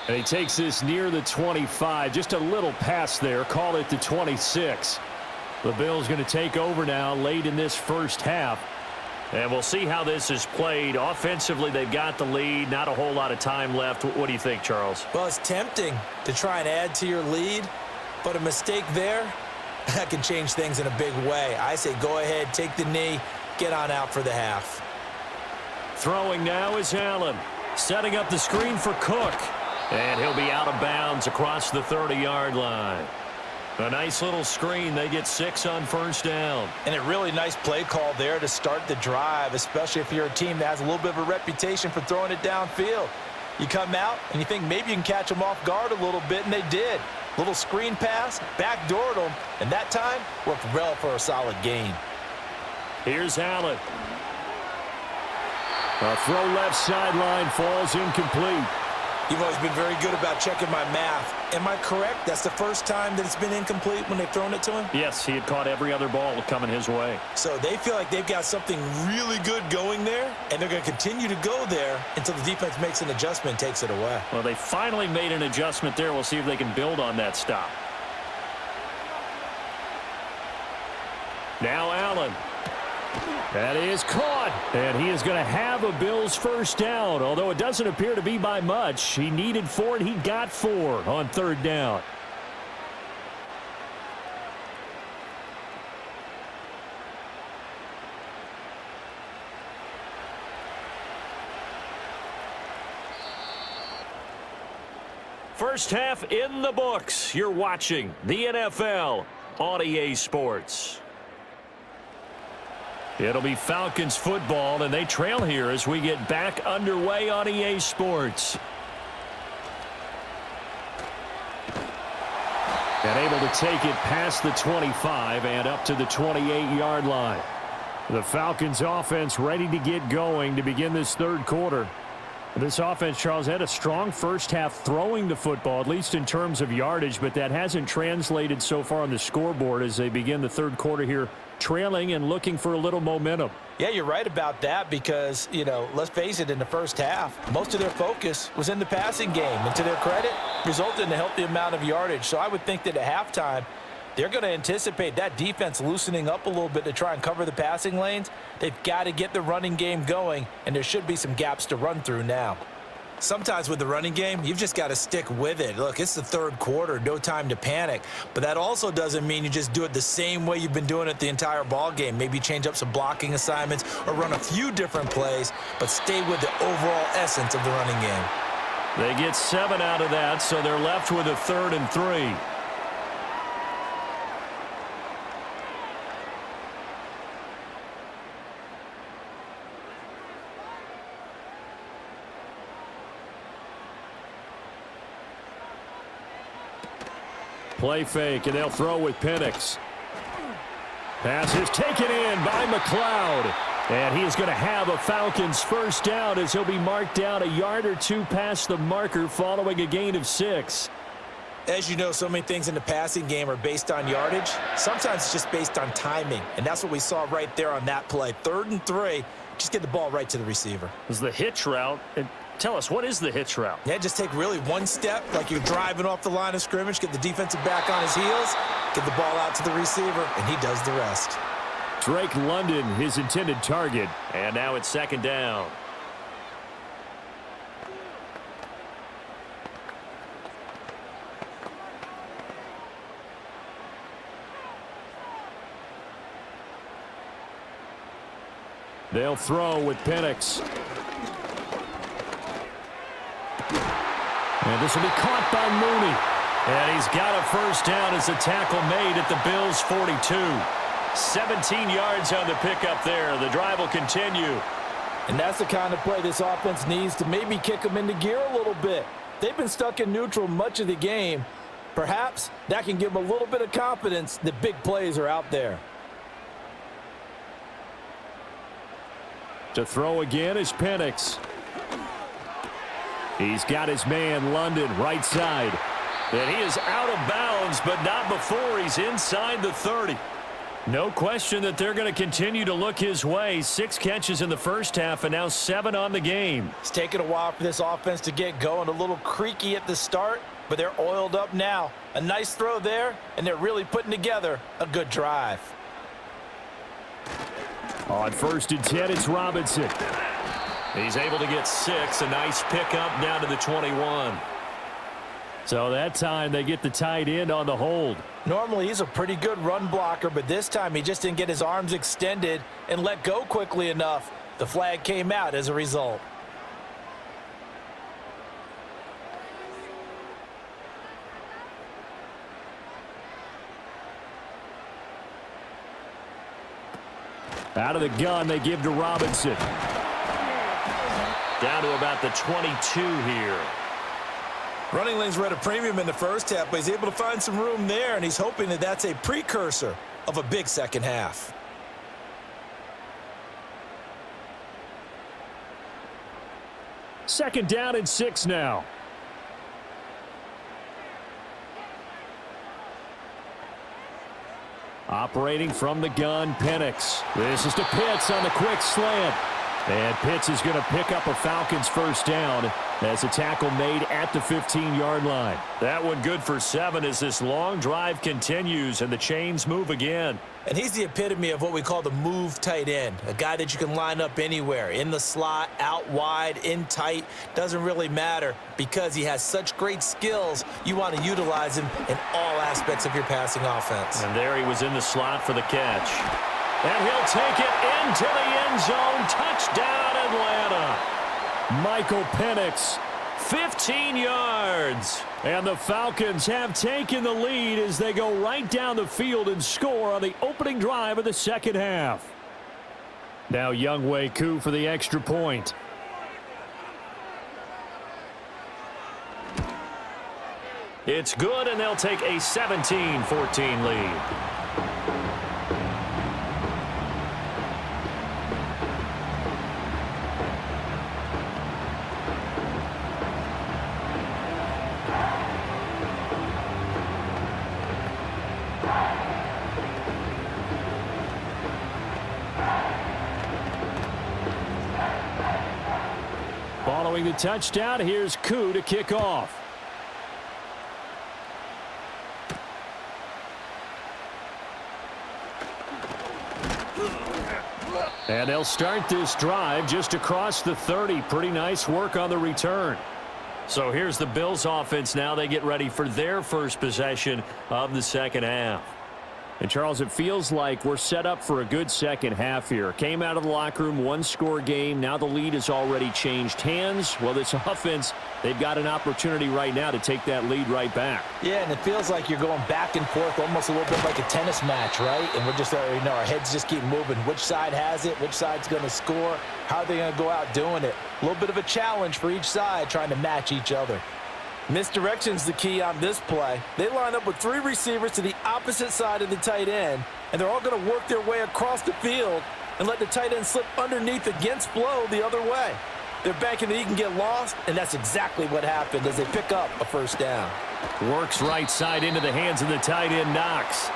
And he takes this near the 25. Just a little pass there. Call it the 26. The Bills going to take over now late in this first half. And we'll see how this is played. Offensively, they've got the lead. Not a whole lot of time left. What do you think, Charles? Well, it's tempting to try and add to your lead, but a mistake there, that can change things in a big way. I say go ahead, take the knee, get on out for the half. Throwing now is Allen. Setting up the screen for Cook. And he'll be out of bounds across the 30-yard line. A nice little screen. They get 6 on first down. And a really nice play call there to start the drive, especially if you're a team that has a little bit of a reputation for throwing it downfield. You come out and you think maybe you can catch them off guard a little bit, and they did. Little screen pass, backdoored them, and that time worked well for a solid gain. Here's Allen. A throw left sideline, falls incomplete. You've always been very good about checking my math. Am I correct? That's the first time that it's been incomplete when they've thrown it to him? Yes, he had caught every other ball coming his way. So they feel like they've got something really good going there, and they're going to continue to go there until the defense makes an adjustment and takes it away. Well, they finally made an adjustment there. We'll see if they can build on that stop. Now Allen. That is caught, and he is going to have a Bills first down, although it doesn't appear to be by much. He needed 4, and he got 4 on third down. First half in the books. You're watching the NFL on EA Sports. It'll be Falcons football, and they trail here as we get back underway on EA Sports. And able to take it past the 25 and up to the 28-yard line. The Falcons offense ready to get going to begin this third quarter. This offense, Charles, had a strong first half throwing the football, at least in terms of yardage, but that hasn't translated so far on the scoreboard as they begin the third quarter here, trailing and looking for a little momentum. Yeah, you're right about that because, let's face it, in the first half, most of their focus was in the passing game. And to their credit, resulted in a healthy amount of yardage. So I would think that at halftime, they're going to anticipate that defense loosening up a little bit to try and cover the passing lanes. They've got to get the running game going, and there should be some gaps to run through now. Sometimes with the running game, you've just got to stick with it. Look, it's the third quarter, no time to panic. But that also doesn't mean you just do it the same way you've been doing it the entire ball game. Maybe change up some blocking assignments or run a few different plays, but stay with the overall essence of the running game. They get 7 out of that, so they're left with a 3rd and 3. Play fake, and they'll throw with Penix. Pass is taken in by McLeod. And he is going to have a Falcons first down as he'll be marked down a yard or 2 past the marker following a gain of 6. As you know, so many things in the passing game are based on yardage. Sometimes it's just based on timing, and that's what we saw right there on that play. 3rd and 3, just get the ball right to the receiver. It was the hitch route. And tell us, what is the hitch route? Yeah, just take really one step, like you're driving off the line of scrimmage, get the defensive back on his heels, get the ball out to the receiver, and he does the rest. Drake London, his intended target, and now it's 2nd down. They'll throw with Penix. And this will be caught by Mooney. And he's got a first down as a tackle made at the Bills' 42. 17 yards on the pickup there. The drive will continue. And that's the kind of play this offense needs to maybe kick them into gear a little bit. They've been stuck in neutral much of the game. Perhaps that can give them a little bit of confidence that big plays are out there. To throw again is Penix. He's got his man, London, right side. And he is out of bounds, but not before he's inside the 30. No question that they're going to continue to look his way. 6 catches in the first half and now 7 on the game. It's taken a while for this offense to get going. A little creaky at the start, but they're oiled up now. A nice throw there, and they're really putting together a good drive. On 1st and 10, it's Robinson. He's able to get 6. A nice pickup down to the 21. So that time they get the tight end on the hold. Normally he's a pretty good run blocker, but this time he just didn't get his arms extended and let go quickly enough. The flag came out as a result. Out of the gun, they give to Robinson. Down to about the 22 here. Running lanes were at a premium in the first half, but he's able to find some room there, and he's hoping that that's a precursor of a big second half. Second down and 6 now. Operating from the gun, Penix. This is to Pitts on the quick slant. And Pitts is going to pick up a Falcons first down as a tackle made at the 15-yard line. That one good for 7 as this long drive continues and the chains move again. And he's the epitome of what we call the move tight end, a guy that you can line up anywhere, in the slot, out wide, in tight, doesn't really matter because he has such great skills. You want to utilize him in all aspects of your passing offense. And there he was in the slot for the catch. And he'll take it into the end zone. Touchdown, Atlanta. Michael Penix, 15 yards. And the Falcons have taken the lead as they go right down the field and score on the opening drive of the second half. Now Younghoe Koo for the extra point. It's good, and they'll take a 17-14 lead. Following the touchdown, here's Koo to kick off. And they'll start this drive just across the 30. Pretty nice work on the return. So here's the Bills offense now. They get ready for their first possession of the second half. And, Charles, it feels like we're set up for a good second half here. Came out of the locker room, one-score game. Now the lead has already changed hands. Well, this offense, they've got an opportunity right now to take that lead right back. Yeah, and it feels like you're going back and forth, almost a little bit like a tennis match, right? And we're just, our heads just keep moving. Which side has it? Which side's going to score? How are they going to go out doing it? A little bit of a challenge for each side trying to match each other. Misdirection's the key on this play. They line up with 3 receivers to the opposite side of the tight end, and they're all going to work their way across the field and let the tight end slip underneath against flow the other way. They're banking that he can get lost, and that's exactly what happened as they pick up a first down. Works right side into the hands of the tight end, Knox.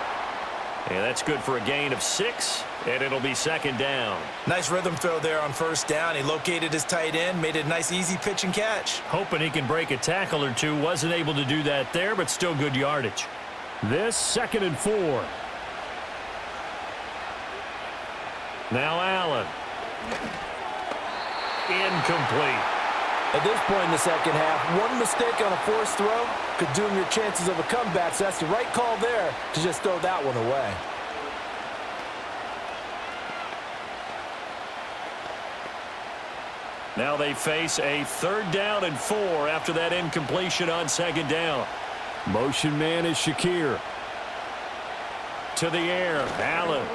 And that's good for a gain of 6, and it'll be second down. Nice rhythm throw there on first down. He located his tight end, made it a nice easy pitch and catch. Hoping he can break a tackle or two. Wasn't able to do that there, but still good yardage. This 2nd and 4. Now Allen. Incomplete. At this point in the second half, one mistake on a forced throw could doom your chances of a comeback, so that's the right call there to just throw that one away. Now they face a 3rd down and 4 after that incompletion on 2nd down. Motion man is Shakir. To the air, Allen.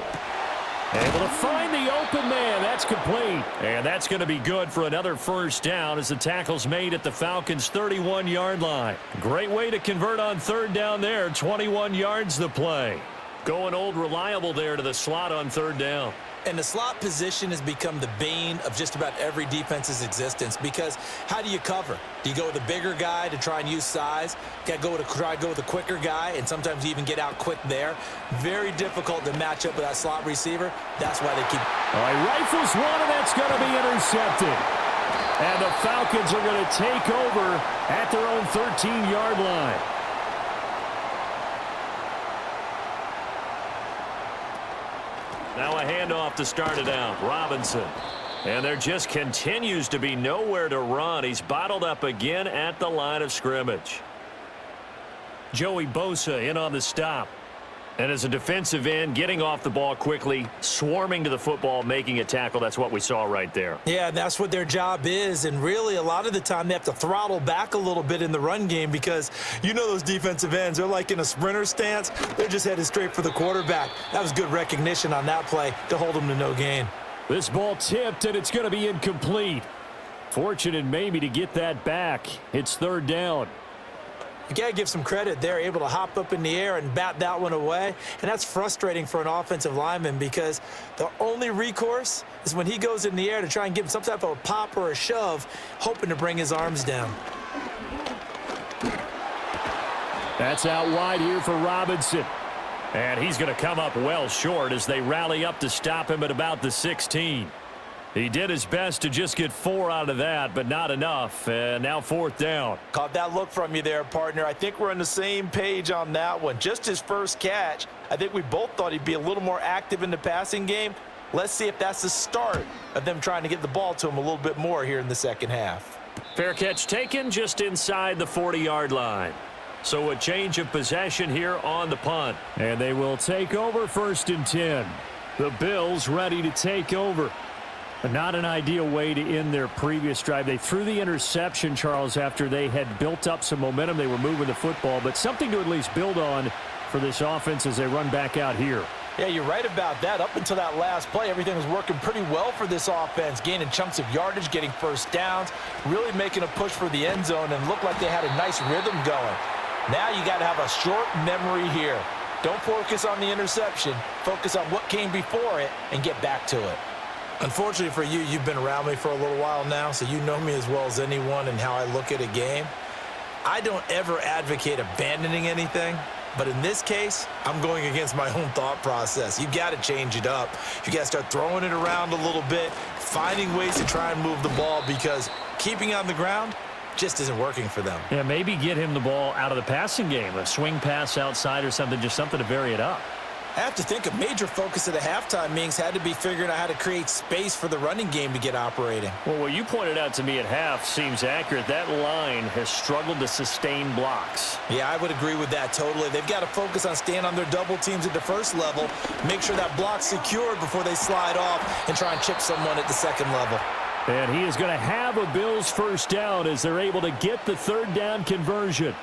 Able to find the open man. That's complete. And that's going to be good for another first down as the tackle's made at the Falcons' 31-yard line. Great way to convert on third down there. 21 yards the play. Going old reliable there to the slot on third down. And the slot position has become the bane of just about every defense's existence because how do you cover? Do you go with a bigger guy to try and use size? You got to try to go with a quicker guy, and sometimes you even get out quick there. Very difficult to match up with that slot receiver. That's why they keep... All right, rifles one, and that's going to be intercepted. And the Falcons are going to take over at their own 13-yard line. Now a handoff to start it out. Robinson. And there just continues to be nowhere to run. He's bottled up again at the line of scrimmage. Joey Bosa in on the stop. And as a defensive end, getting off the ball quickly, swarming to the football, making a tackle. That's what we saw right there. Yeah, that's what their job is. And really, a lot of the time, they have to throttle back a little bit in the run game because you know those defensive ends, they're like in a sprinter stance. They're just headed straight for the quarterback. That was good recognition on that play to hold them to no gain. This ball tipped, and it's going to be incomplete. Fortunate maybe to get that back. It's third down. You got to give some credit. They're able to hop up in the air and bat that one away. And that's frustrating for an offensive lineman because the only recourse is when he goes in the air to try and give him some type of a pop or a shove, hoping to bring his arms down. That's out wide here for Robinson. And he's going to come up well short as they rally up to stop him at about the 16. He did his best to just get 4 out of that, but not enough. And now fourth down. Caught that look from you there, partner. I think we're on the same page on that one. Just his first catch. I think we both thought he'd be a little more active in the passing game. Let's see if that's the start of them trying to get the ball to him a little bit more here in the second half. Fair catch taken just inside the 40-yard line. So a change of possession here on the punt. And they will take over first and 10. The Bills ready to take over. Not an ideal way to end their previous drive. They threw the interception, Charles, after they had built up some momentum. They were moving the football, but something to at least build on for this offense as they run back out here. Yeah, you're right about that. Up until that last play, everything was working pretty well for this offense, gaining chunks of yardage, getting first downs, really making a push for the end zone, and looked like they had a nice rhythm going. Now you got to have a short memory here. Don't focus on the interception. Focus on what came before it and get back to it. Unfortunately for you, you've been around me for a little while now, so you know me as well as anyone and how I look at a game. I don't ever advocate abandoning anything, but in this case, I'm going against my own thought process. You got to change it up. You got to start throwing it around a little bit, finding ways to try and move the ball because keeping on the ground just isn't working for them. Yeah, maybe get him the ball out of the passing game, a swing pass outside or something, just something to vary it up. I have to think a major focus of the halftime meetings had to be figuring out how to create space for the running game to get operating. Well, what you pointed out to me at half seems accurate. That line has struggled to sustain blocks. Yeah, I would agree with that totally. They've got to focus on staying on their double teams at the first level, make sure that block's secured before they slide off and try and chip someone at the second level. And he is going to have a Bills first down as they're able to get the third down conversion.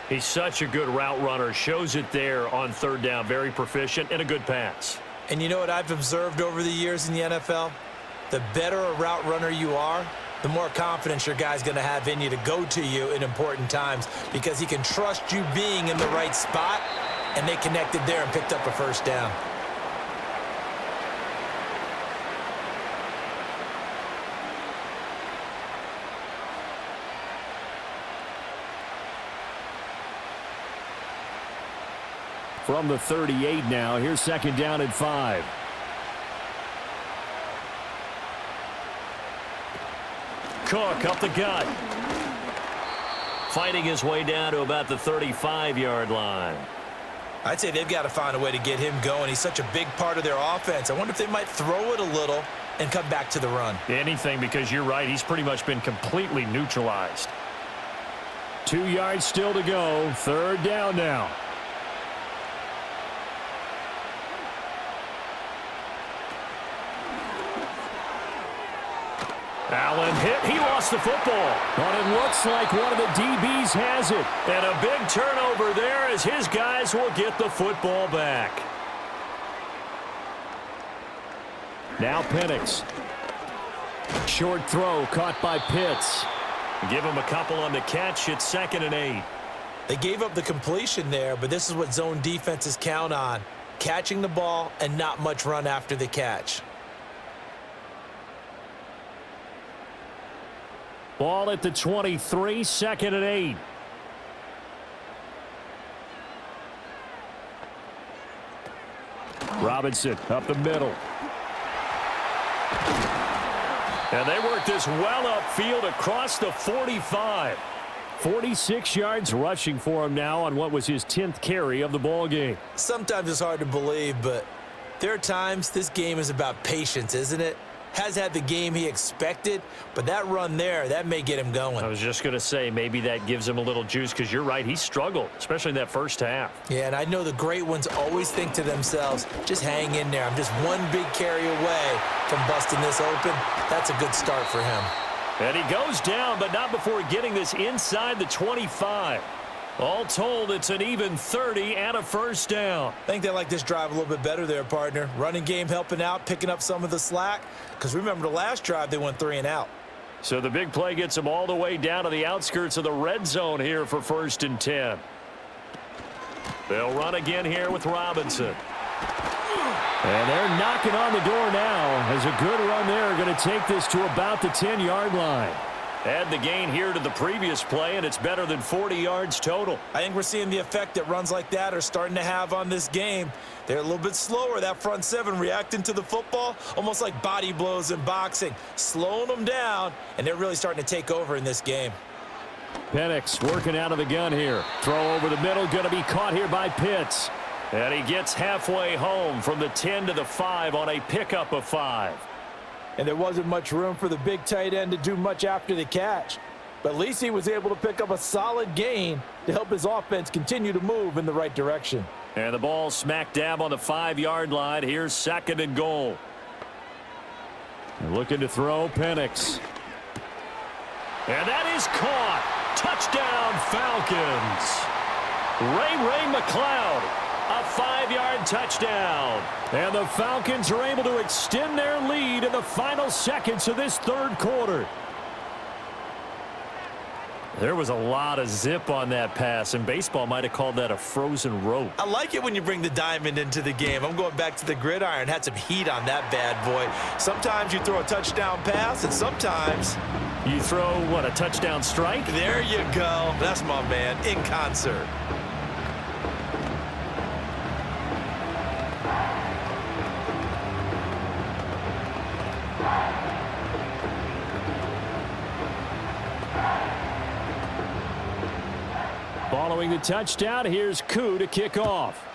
He's such a good route runner. Shows it there on third down. Very proficient and a good pass. And you know what I've observed over the years in the NFL? The better a route runner you are, the more confidence your guy's going to have in you to go to you in important times because he can trust you being in the right spot, and they connected there and picked up a first down. From the 38 now, here's second down and 5. Cook up the gut. Fighting his way down to about the 35-yard line. I'd say they've got to find a way to get him going. He's such a big part of their offense. I wonder if they might throw it a little and come back to the run. Anything, because you're right. He's pretty much been completely neutralized. 2 yards still to go. Third down now. Allen hit. He lost the football. But it looks like one of the DBs has it. And a big turnover there as his guys will get the football back. Now Penix. Short throw caught by Pitts. Give him a couple on the catch. It's 2nd and 8. They gave up the completion there, but this is what zone defenses count on. Catching the ball and not much run after the catch. Ball at the 23, 2nd and 8. Robinson up the middle. And they work this well upfield across the 45. 46 yards rushing for him now on what was his 10th carry of the ball game. Sometimes it's hard to believe, but there are times this game is about patience, isn't it? Has had the game he expected, but that run there, that may get him going. I was just going to say maybe that gives him a little juice because you're right, he struggled, especially in that first half. Yeah, and I know the great ones always think to themselves, just hang in there. I'm just one big carry away from busting this open. That's a good start for him. And he goes down, but not before getting this inside the 25. All told, it's an even 30 and a first down. I think they like this drive a little bit better there, partner. Running game helping out, picking up some of the slack. Because remember, the last drive, they went 3 and out. So the big play gets them all the way down to the outskirts of the red zone here for 1st and 10. They'll run again here with Robinson. And they're knocking on the door now as a good run there. Going to take this to about the 10-yard line. Add the gain here to the previous play, and it's better than 40 yards total. I think we're seeing the effect that runs like that are starting to have on this game. They're a little bit slower, that front seven reacting to the football, almost like body blows in boxing, slowing them down, and they're really starting to take over in this game. Penix working out of the gun here. Throw over the middle, going to be caught here by Pitts. And he gets halfway home from the 10 to the 5 on a pickup of 5. And there wasn't much room for the big tight end to do much after the catch. But at least he was able to pick up a solid gain to help his offense continue to move in the right direction. And the ball smack dab on the 5-yard line. Here's 2nd and goal. And looking to throw, Penix. And that is caught. Touchdown, Falcons. Ray McLeod. A 5-yard touchdown. And the Falcons are able to extend their lead in the final seconds of this 3rd quarter. There was a lot of zip on that pass, and baseball might have called that a frozen rope. I like it when you bring the diamond into the game. I'm going back to the gridiron. Had some heat on that bad boy. Sometimes you throw a touchdown pass, and sometimes you throw, what, a touchdown strike? There you go. That's my man, in concert. Following the touchdown, here's Koo to kick off.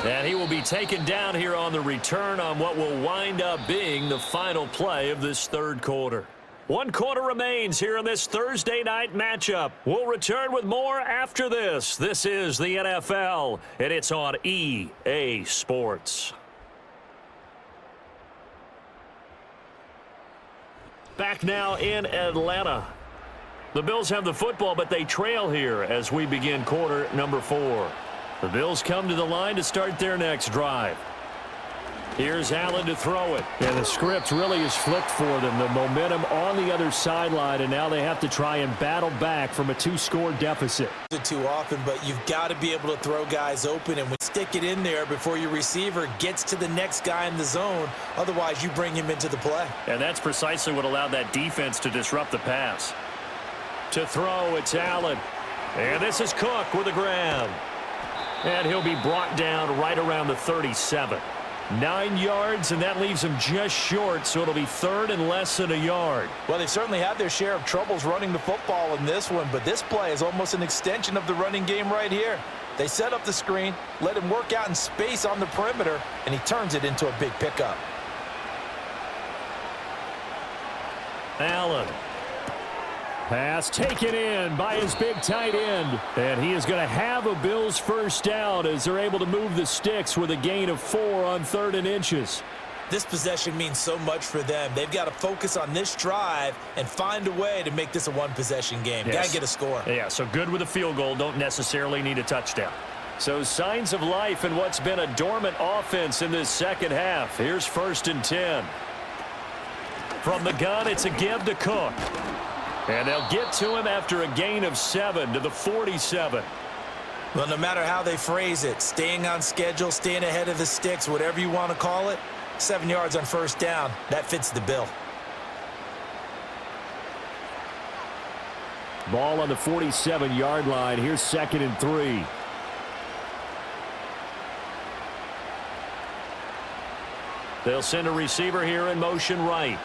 And he will be taken down here on the return on what will wind up being the final play of this 3rd quarter. 1 quarter remains here in this Thursday night matchup. We'll return with more after this. This is the NFL, and it's on EA Sports. Back now in Atlanta. The Bills have the football, but they trail here as we begin quarter number 4. The Bills come to the line to start their next drive. Here's Allen to throw it. And the script really is flipped for them. The momentum on the other sideline, and now they have to try and battle back from a 2-score deficit. Too often, but you've got to be able to throw guys open and stick it in there before your receiver gets to the next guy in the zone. Otherwise, you bring him into the play. And that's precisely what allowed that defense to disrupt the pass. To throw, it's Allen. And this is Cook with a grab. And he'll be brought down right around the 37. 9 yards, and that leaves him just short, so it'll be 3rd and less than a yard. Well, they've certainly had their share of troubles running the football in this one, but this play is almost an extension of the running game right here. They set up the screen, let him work out in space on the perimeter, and he turns it into a big pickup. Allen. Pass taken in by his big tight end. And he is going to have a Bills first down as they're able to move the sticks with a gain of 4 on 3rd and inches. This possession means so much for them. They've got to focus on this drive and find a way to make this a one-possession game. Yes. Got to get a score. Yeah, so good with a field goal. Don't necessarily need a touchdown. So signs of life in what's been a dormant offense in this second half. Here's 1st and 10. From the gun, it's a give to Cook. And they'll get to him after a gain of 7 to the 47. Well, no matter how they phrase it, staying on schedule, staying ahead of the sticks, whatever you want to call it, 7 yards on 1st down, that fits the bill. Ball on the 47-yard line. Here's 2nd and 3. They'll send a receiver here in motion right.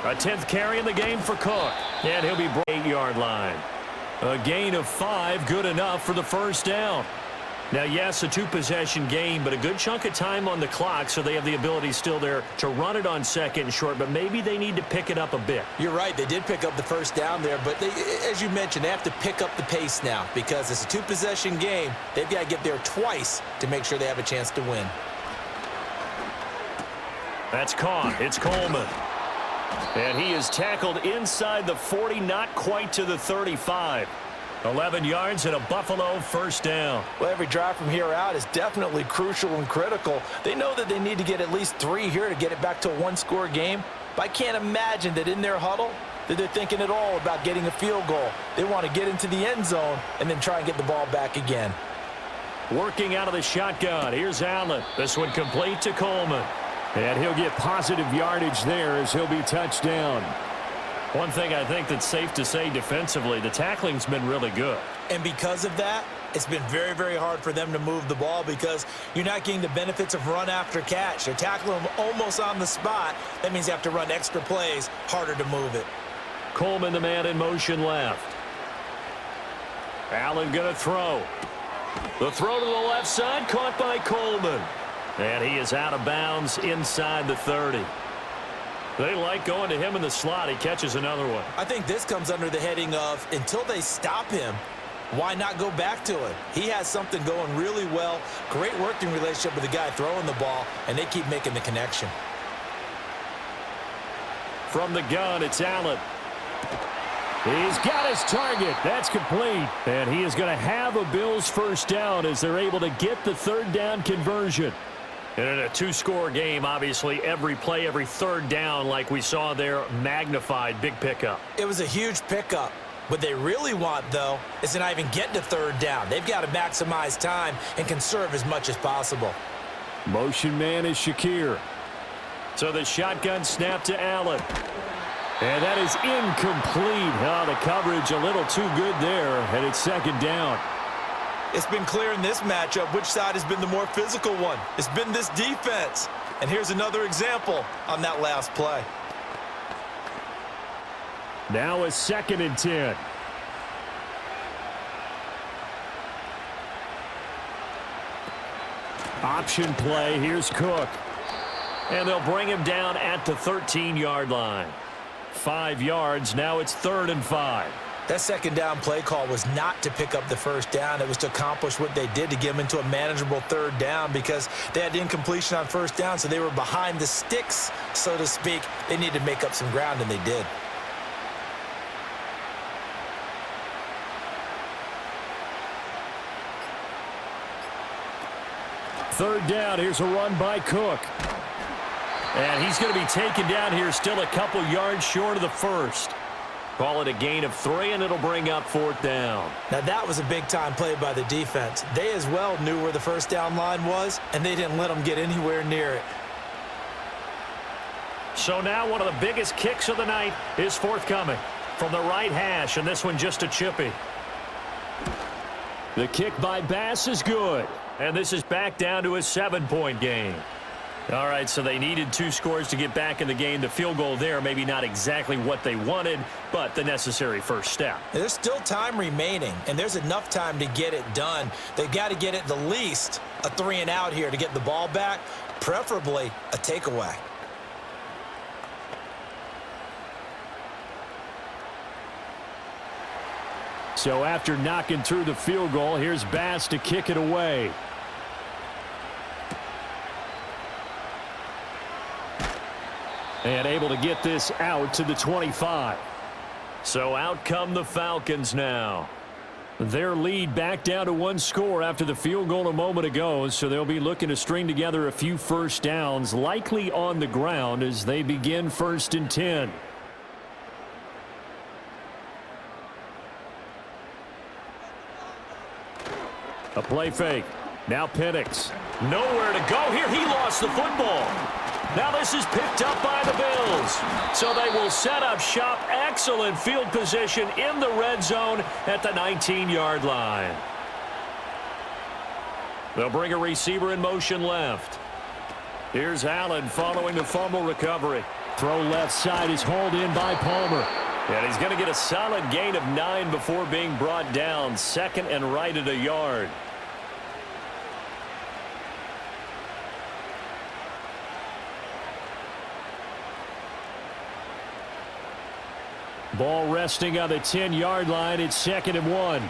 A 10th carry in the game for Cook. And he'll be 8-yard line. A gain of 5, good enough for the 1st down. Now, yes, a 2-possession game, but a good chunk of time on the clock, so they have the ability still there to run it on 2nd and short, but maybe they need to pick it up a bit. You're right. They did pick up the 1st down there, but they, as you mentioned, they have to pick up the pace now because it's a 2-possession game. They've got to get there twice to make sure they have a chance to win. That's caught. It's Coleman. And he is tackled inside the 40, not quite to the 35. 11 yards and a Buffalo 1st down. Well, every drive from here out is definitely crucial and critical. They know that they need to get at least 3 here to get it back to a 1-score game. But I can't imagine that in their huddle that they're thinking at all about getting a field goal. They want to get into the end zone and then try and get the ball back again. Working out of the shotgun. Here's Allen. This one complete to Coleman. And he'll get positive yardage there as he'll be touched down. One thing I think that's safe to say defensively, the tackling's been really good. And because of that, it's been very, very hard for them to move the ball because you're not getting the benefits of run after catch. They're tackling them almost on the spot. That means you have to run extra plays, harder to move it. Coleman, the man in motion left. Allen going to throw. The throw to the left side, caught by Coleman. And he is out of bounds inside the 30. They like going to him in the slot. He catches another one. I think this comes under the heading of until they stop him, why not go back to it? He has something going really well. Great working relationship with the guy throwing the ball, and they keep making the connection. From the gun, it's Allen. He's got his target. That's complete. And he is going to have a Bills 1st down as they're able to get the 3rd down conversion. And in a 2-score game, obviously, every play, every 3rd down, like we saw there, magnified, big pickup. It was a huge pickup. What they really want, though, is to not even get to 3rd down. They've got to maximize time and conserve as much as possible. Motion man is Shakir. So the shotgun snap to Allen. And that is incomplete. Oh, the coverage a little too good there, and it's 2nd down. It's been clear in this matchup which side has been the more physical one. It's been this defense. And here's another example on that last play. Now a 2nd and 10. Option play. Here's Cook. And they'll bring him down at the 13-yard line. 5 yards. Now it's 3rd and 5. That 2nd down play call was not to pick up the 1st down. It was to accomplish what they did to get them into a manageable 3rd down because they had incompletion on 1st down, so they were behind the sticks, so to speak. They needed to make up some ground, and they did. Third down. Here's a run by Cook. And he's going to be taken down here, still a couple yards short of the 1st. Call it a gain of 3, and it'll bring up 4th down. Now, that was a big-time play by the defense. They as well knew where the 1st down line was, and they didn't let them get anywhere near it. So now one of the biggest kicks of the night is forthcoming from the right hash, and this one just a chippy. The kick by Bass is good, and this is back down to a 7-point game. All right, so they needed 2 scores to get back in the game. The field goal there, maybe not exactly what they wanted, but the necessary first step. There's still time remaining, and there's enough time to get it done. They've got to get at the least a 3-and-out here to get the ball back, preferably a takeaway. So after knocking through the field goal, here's Bass to kick it away. And able to get this out to the 25. So out come the Falcons now. Their lead back down to one score after the field goal a moment ago, so they'll be looking to string together a few first downs, likely on the ground as they begin 1st and 10. A play fake. Now Penix. Nowhere to go here. He lost the football. Now this is picked up by the Bills. So they will set up shop. Excellent field position in the red zone at the 19-yard line. They'll bring a receiver in motion left. Here's Allen following the fumble recovery. Throw left side is hauled in by Palmer. And he's going to get a solid gain of 9 before being brought down. 2nd and right at a yard. Ball resting on the 10-yard line. It's 2nd and 1.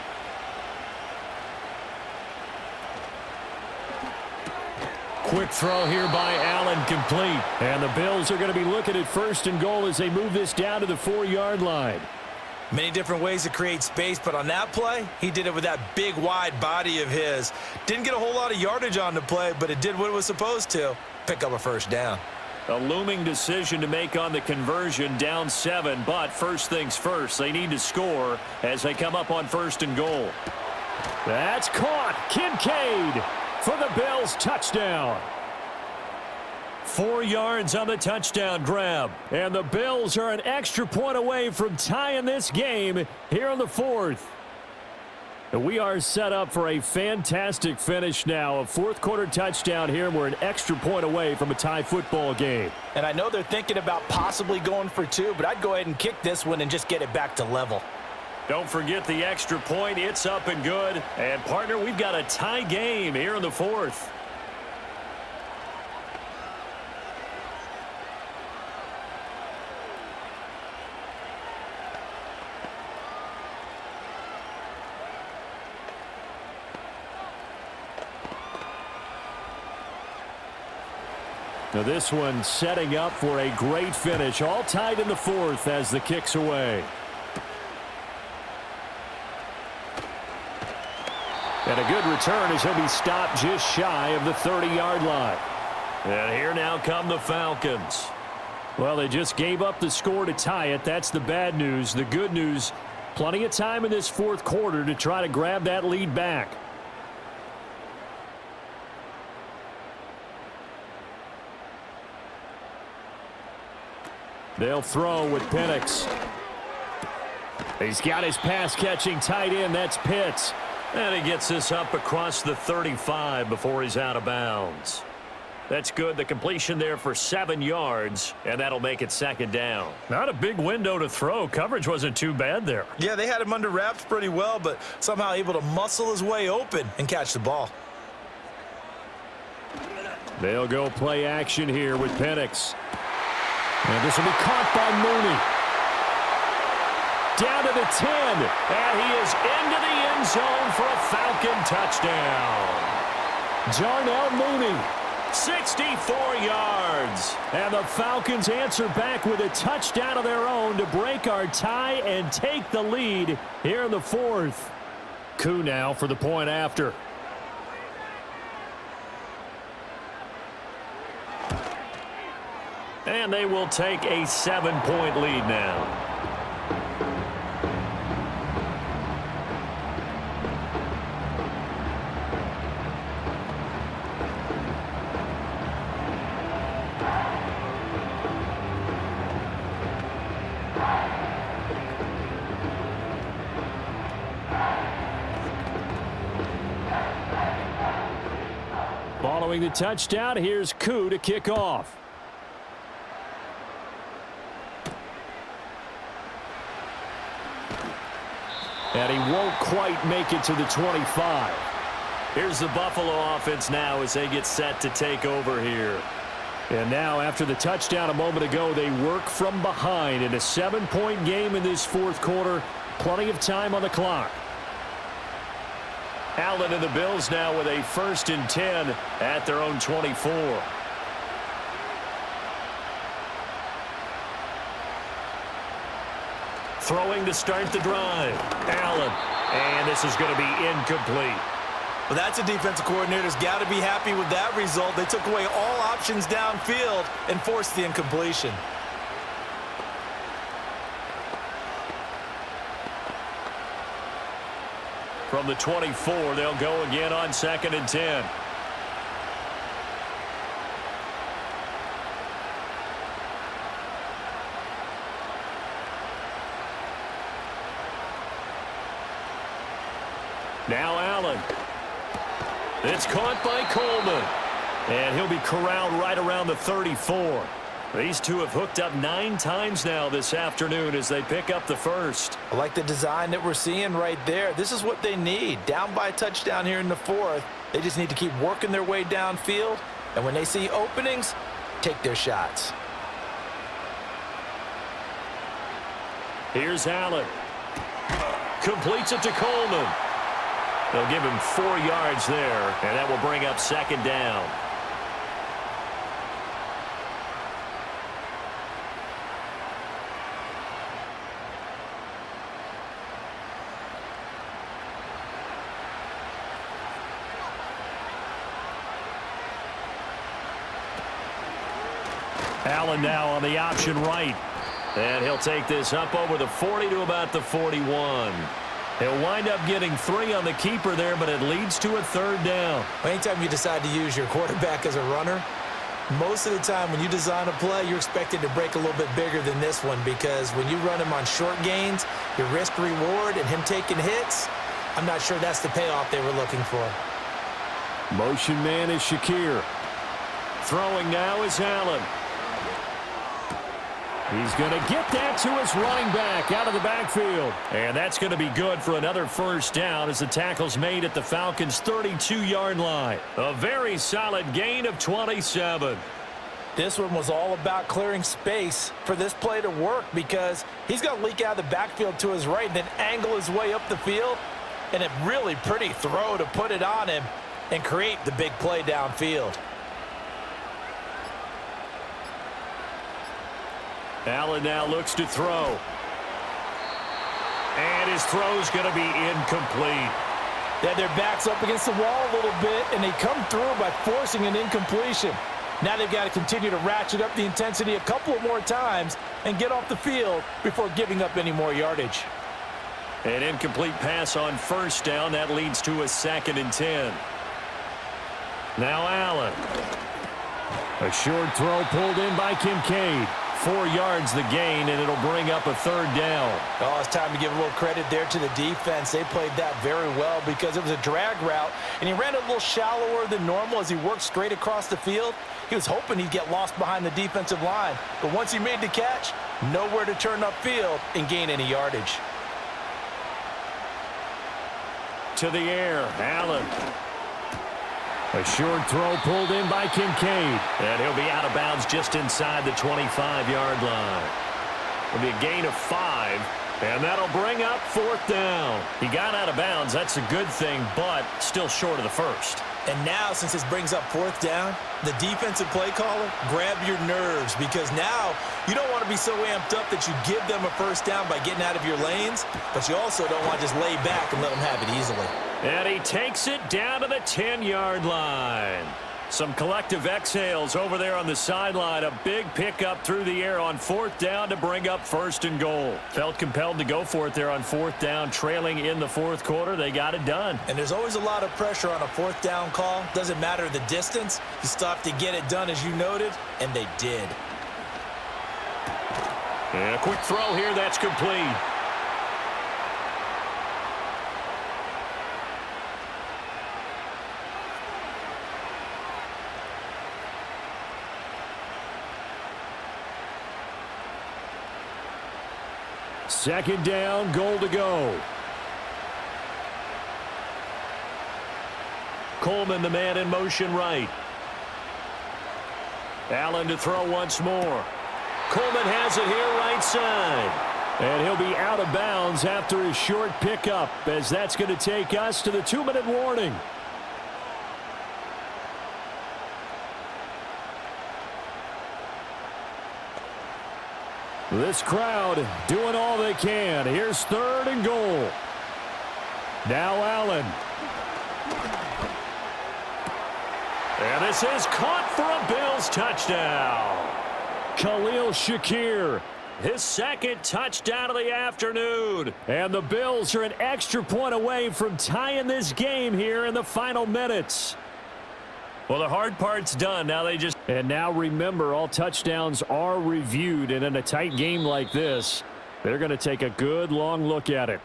Quick throw here by Allen, complete. And the Bills are going to be looking at 1st and goal as they move this down to the 4-yard line. Many different ways to create space, but on that play, he did it with that big, wide body of his. Didn't get a whole lot of yardage on the play, but it did what it was supposed to. Pick up a 1st down. A looming decision to make on the conversion, down 7, but first things first, they need to score as they come up on 1st and goal. That's caught. Kincaid for the Bills, touchdown. 4 yards on the touchdown grab, and the Bills are an extra point away from tying this game here in the 4th. And we are set up for a fantastic finish now. A 4th quarter touchdown here, and we're an extra point away from a tie football game. And I know they're thinking about possibly going for 2, but I'd go ahead and kick this one and just get it back to level. Don't forget the extra point. It's up and good. And, partner, we've got a tie game here in the 4th. Now this one setting up for a great finish. All tied in the 4th as the kick's away. And a good return as he'll be stopped just shy of the 30-yard line. And here now come the Falcons. Well, they just gave up the score to tie it. That's the bad news. The good news, plenty of time in this 4th quarter to try to grab that lead back. They'll throw with Penix. He's got his pass-catching tight end. That's Pitts. And he gets this up across the 35 before he's out of bounds. That's good. The completion there for 7 yards, and that'll make it 2nd down. Not a big window to throw. Coverage wasn't too bad there. Yeah, they had him under wraps pretty well, but somehow able to muscle his way open and catch the ball. They'll go play action here with Penix. And this will be caught by Mooney. Down to the 10. And he is into the end zone for a Falcon touchdown. Darnell Mooney, 64 yards. And the Falcons answer back with a touchdown of their own to break our tie and take the lead here in the 4th. Coup now for the point after. And they will take a 7-point lead now. Following the touchdown, here's Coup to kick off. And he won't quite make it to the 25. Here's the Buffalo offense now as they get set to take over here. And now after the touchdown a moment ago, they work from behind in a 7-point game in this 4th quarter. Plenty of time on the clock. Allen and the Bills now with a 1st and 10 at their own 24. Throwing to start the drive. Allen. And this is going to be incomplete. Well, that's a defensive coordinator's got to be happy with that result. They took away all options downfield and forced the incompletion. From the 24, they'll go again on 2nd and 10. Now Allen. It's caught by Coleman. And he'll be corralled right around the 34. These two have hooked up 9 times now this afternoon as they pick up the first. I like the design that we're seeing right there. This is what they need. Down by a touchdown here in the 4th. They just need to keep working their way downfield. And when they see openings, take their shots. Here's Allen. Completes it to Coleman. They'll give him 4 yards there, and that will bring up 2nd down. Allen now on the option right. And he'll take this up over the 40 to about the 41. He'll wind up getting 3 on the keeper there, but it leads to a 3rd down. Anytime you decide to use your quarterback as a runner, most of the time when you design a play, you're expected to break a little bit bigger than this one, because when you run him on short gains, your risk-reward and him taking hits, I'm not sure that's the payoff they were looking for. Motion man is Shakir. Throwing now is Allen. He's going to get that to his running back out of the backfield. And that's going to be good for another 1st down as the tackle's made at the Falcons' 32-yard line. A very solid gain of 27. This one was all about clearing space for this play to work, because he's going to leak out of the backfield to his right and then angle his way up the field. And a really pretty throw to put it on him and create the big play downfield. Allen now looks to throw. And his throw's going to be incomplete. They had their backs up against the wall a little bit, and they come through by forcing an incompletion. Now they've got to continue to ratchet up the intensity a couple of more times and get off the field before giving up any more yardage. An incomplete pass on 1st down. That leads to a 2nd and 10. Now Allen. A short throw pulled in by Kincaid. 4 yards the gain, and it'll bring up a 3rd down. Oh, it's time to give a little credit there to the defense. They played that very well because it was a drag route, and he ran a little shallower than normal as he worked straight across the field. He was hoping he'd get lost behind the defensive line, but once he made the catch, nowhere to turn upfield and gain any yardage. To the air, Allen. A short throw pulled in by Kincaid. And he'll be out of bounds just inside the 25-yard line. It'll be a gain of 5. And that'll bring up 4th down. He got out of bounds. That's a good thing, but still short of the 1st. And now, since this brings up 4th down, the defensive play caller, grab your nerves, because now you don't want to be so amped up that you give them a 1st down by getting out of your lanes, but you also don't want to just lay back and let them have it easily. And he takes it down to the 10-yard line. Some collective exhales over there on the sideline. A big pickup through the air on 4th down to bring up 1st and goal. Felt compelled to go for it there on 4th down, trailing in the 4th quarter. They got it done. And there's always a lot of pressure on a 4th down call. Doesn't matter the distance. You stop to get it done, as you noted, and they did. And a quick throw here. That's complete. Second down, goal to go. Coleman, the man in motion right. Allen to throw once more. Coleman has it here right side. And he'll be out of bounds after his short pickup, as that's going to take us to the 2-minute warning. This crowd doing all they can. Here's 3rd and goal. Now Allen. And this is caught for a Bills touchdown. Khalil Shakir, his 2nd touchdown of the afternoon. And the Bills are an extra point away from tying this game here in the final minutes. Well, the hard part's done. Now they just... And now remember, all touchdowns are reviewed. And in a tight game like this, they're going to take a good long look at it.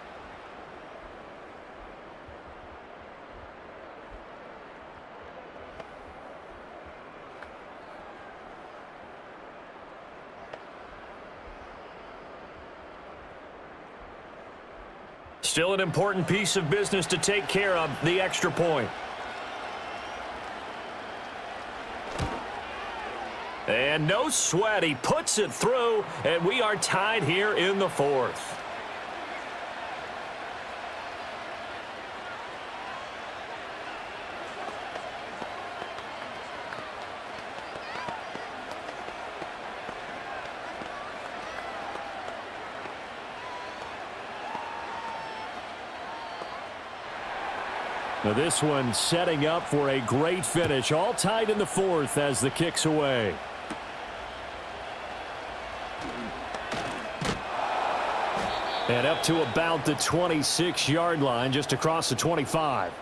Still an important piece of business to take care of, the extra point. And no sweat, he puts it through, and we are tied here in the 4th. Now this one setting up for a great finish. All tied in the 4th as the kick's away. And up to about the 26-yard line, just across the 25.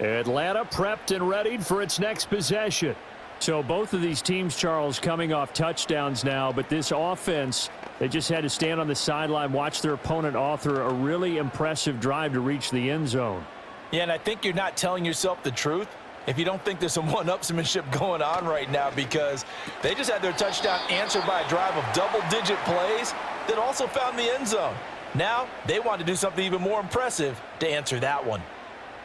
Atlanta prepped and readied for its next possession. So both of these teams, Charles, coming off touchdowns now, but this offense, they just had to stand on the sideline, watch their opponent author a really impressive drive to reach the end zone. Yeah, and I think you're not telling yourself the truth if you don't think there's some one-upsmanship going on right now, because they just had their touchdown answered by a drive of double-digit plays that also found the end zone. Now they want to do something even more impressive to answer that one.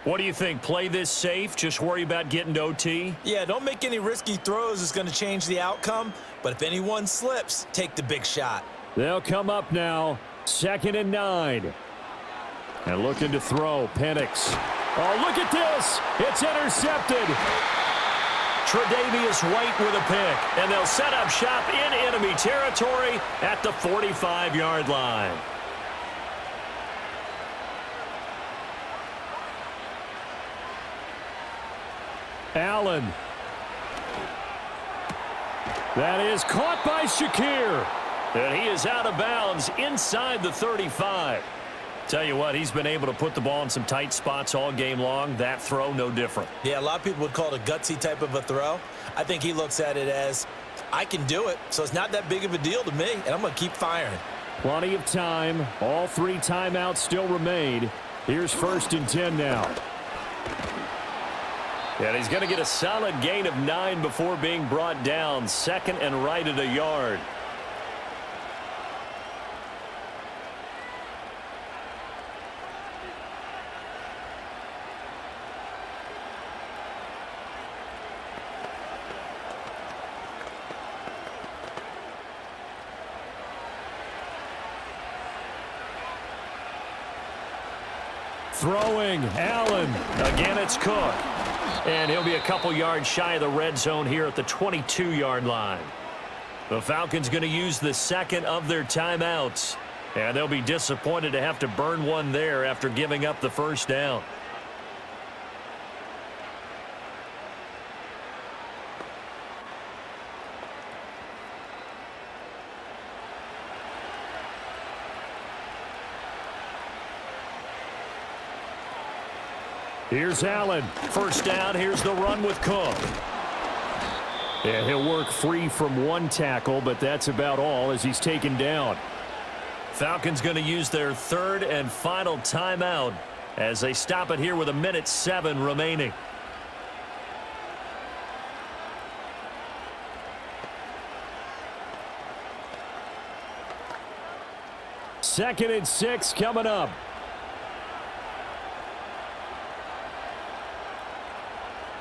What do you think? Play this safe? Just worry about getting to OT? Yeah, don't make any risky throws. It's going to change the outcome. But if anyone slips, take the big shot. They'll come up now. 2nd and 9. And looking to throw, Penix. Oh, look at this. It's intercepted. Tre'Davious White with a pick. And they'll set up shop in enemy territory at the 45-yard line. Allen. That is caught by Shakir. And he is out of bounds inside the 35. Tell you what, he's been able to put the ball in some tight spots all game long. That throw, no different. Yeah, a lot of people would call it a gutsy type of a throw. I think he looks at it as, I can do it, so it's not that big of a deal to me, and I'm going to keep firing. Plenty of time. All 3 timeouts still remain. Here's 1st and 10 now. And he's going to get a solid gain of 9 before being brought down. 2nd and right at a yard. Throwing, Allen. Again, it's Cook. And he'll be a couple yards shy of the red zone here at the 22-yard line. The Falcons going to use the 2nd of their timeouts. And they'll be disappointed to have to burn one there after giving up the 1st down. Here's Allen. 1st down. Here's the run with Cook. And he'll work free from 1 tackle, but that's about all as he's taken down. Falcons going to use their 3rd and final timeout as they stop it here with 1:07 remaining. Second and 6 coming up.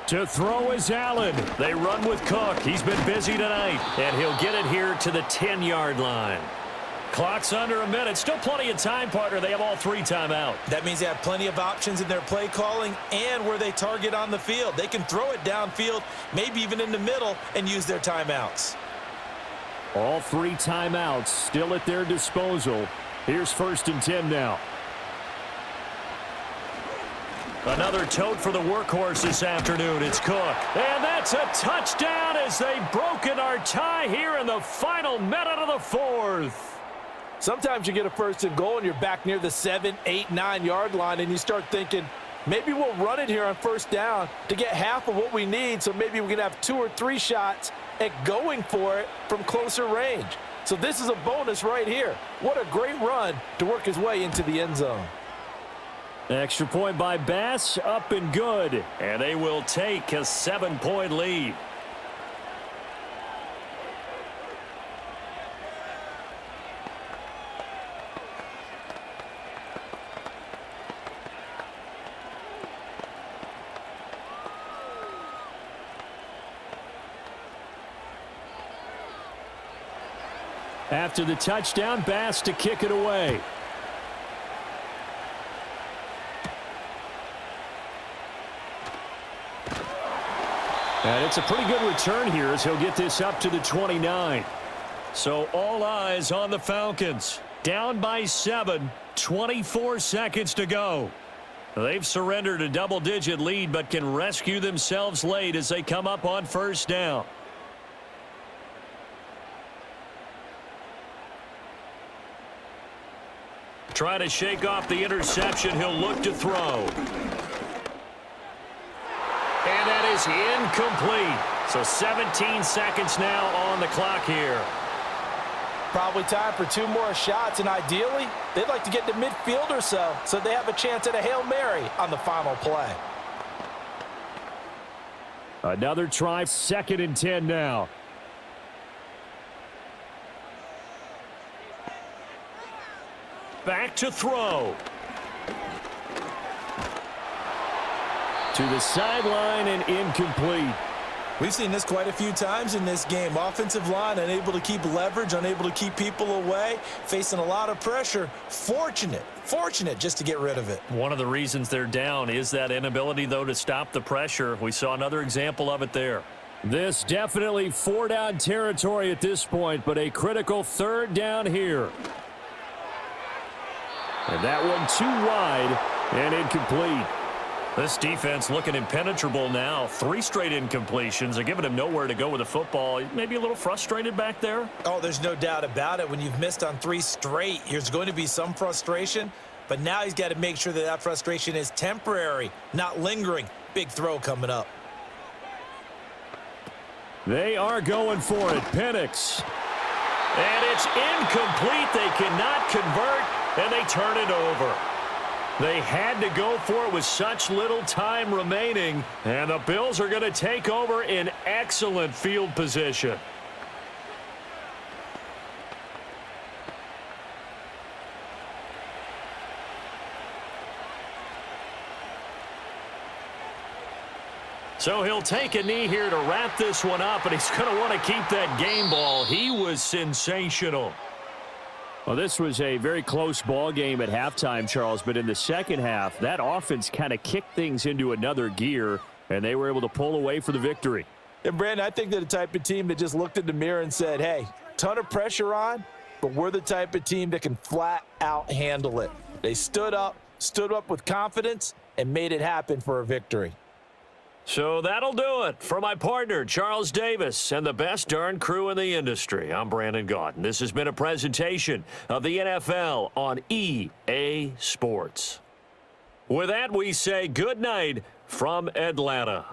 To throw is Allen. They run with Cook. He's been busy tonight, and he'll get it here to the 10-yard line. Clock's under a minute. Still plenty of time, partner. They have all 3 timeouts. That means they have plenty of options in their play calling and where they target on the field. They can throw it downfield, maybe even in the middle, and use their timeouts. All 3 timeouts still at their disposal. Here's 1st and 10 now. Another tote for the workhorse this afternoon. It's Cook. And that's a touchdown as they've broken our tie here in the final minute of the 4th. Sometimes you get a 1st and goal and you're back near the 7, 8, 9 yard line and you start thinking, maybe we'll run it here on 1st down to get half of what we need, so maybe we can have 2 or 3 shots at going for it from closer range. So this is a bonus right here. What a great run to work his way into the end zone. Extra point by Bass, up and good. And they will take a 7-point lead. After the touchdown, Bass to kick it away. And it's a pretty good return here as he'll get this up to the 29. So all eyes on the Falcons. Down by 7, 24 seconds to go. They've surrendered a double-digit lead but can rescue themselves late as they come up on 1st down. Trying to shake off the interception. He'll look to throw. And that is incomplete. So 17 seconds now on the clock here. Probably time for 2 more shots, and ideally, they'd like to get to midfield or so they have a chance at a Hail Mary on the final play. Another try, 2nd and 10 now. Back to throw. To the sideline and incomplete. We've seen this quite a few times in this game. Offensive line unable to keep leverage, unable to keep people away, facing a lot of pressure. Fortunate just to get rid of it. One of the reasons they're down is that inability, though, to stop the pressure. We saw another example of it there. This definitely 4-down territory at this point, but a critical 3rd down here. And that one too wide and incomplete. This defense looking impenetrable now. 3 straight incompletions are giving him nowhere to go with the football. Maybe a little frustrated back there. Oh, there's no doubt about it. When you've missed on 3 straight, there's going to be some frustration. But now he's got to make sure that frustration is temporary, not lingering. Big throw coming up. They are going for it. Penix. And it's incomplete. They cannot convert, and they turn it over. They had to go for it with such little time remaining, and the Bills are going to take over in excellent field position. So he'll take a knee here to wrap this one up, and he's going to want to keep that game ball. He was sensational. Well, this was a very close ball game at halftime, Charles, but in the second half, that offense kind of kicked things into another gear, and they were able to pull away for the victory. And, Brandon, I think they're the type of team that just looked in the mirror and said, hey, ton of pressure on, but we're the type of team that can flat out handle it. They stood up with confidence, and made it happen for a victory. So that'll do it for my partner, Charles Davis, and the best darn crew in the industry. I'm Brandon Gaudin. This has been a presentation of the NFL on EA Sports. With that, we say good night from Atlanta.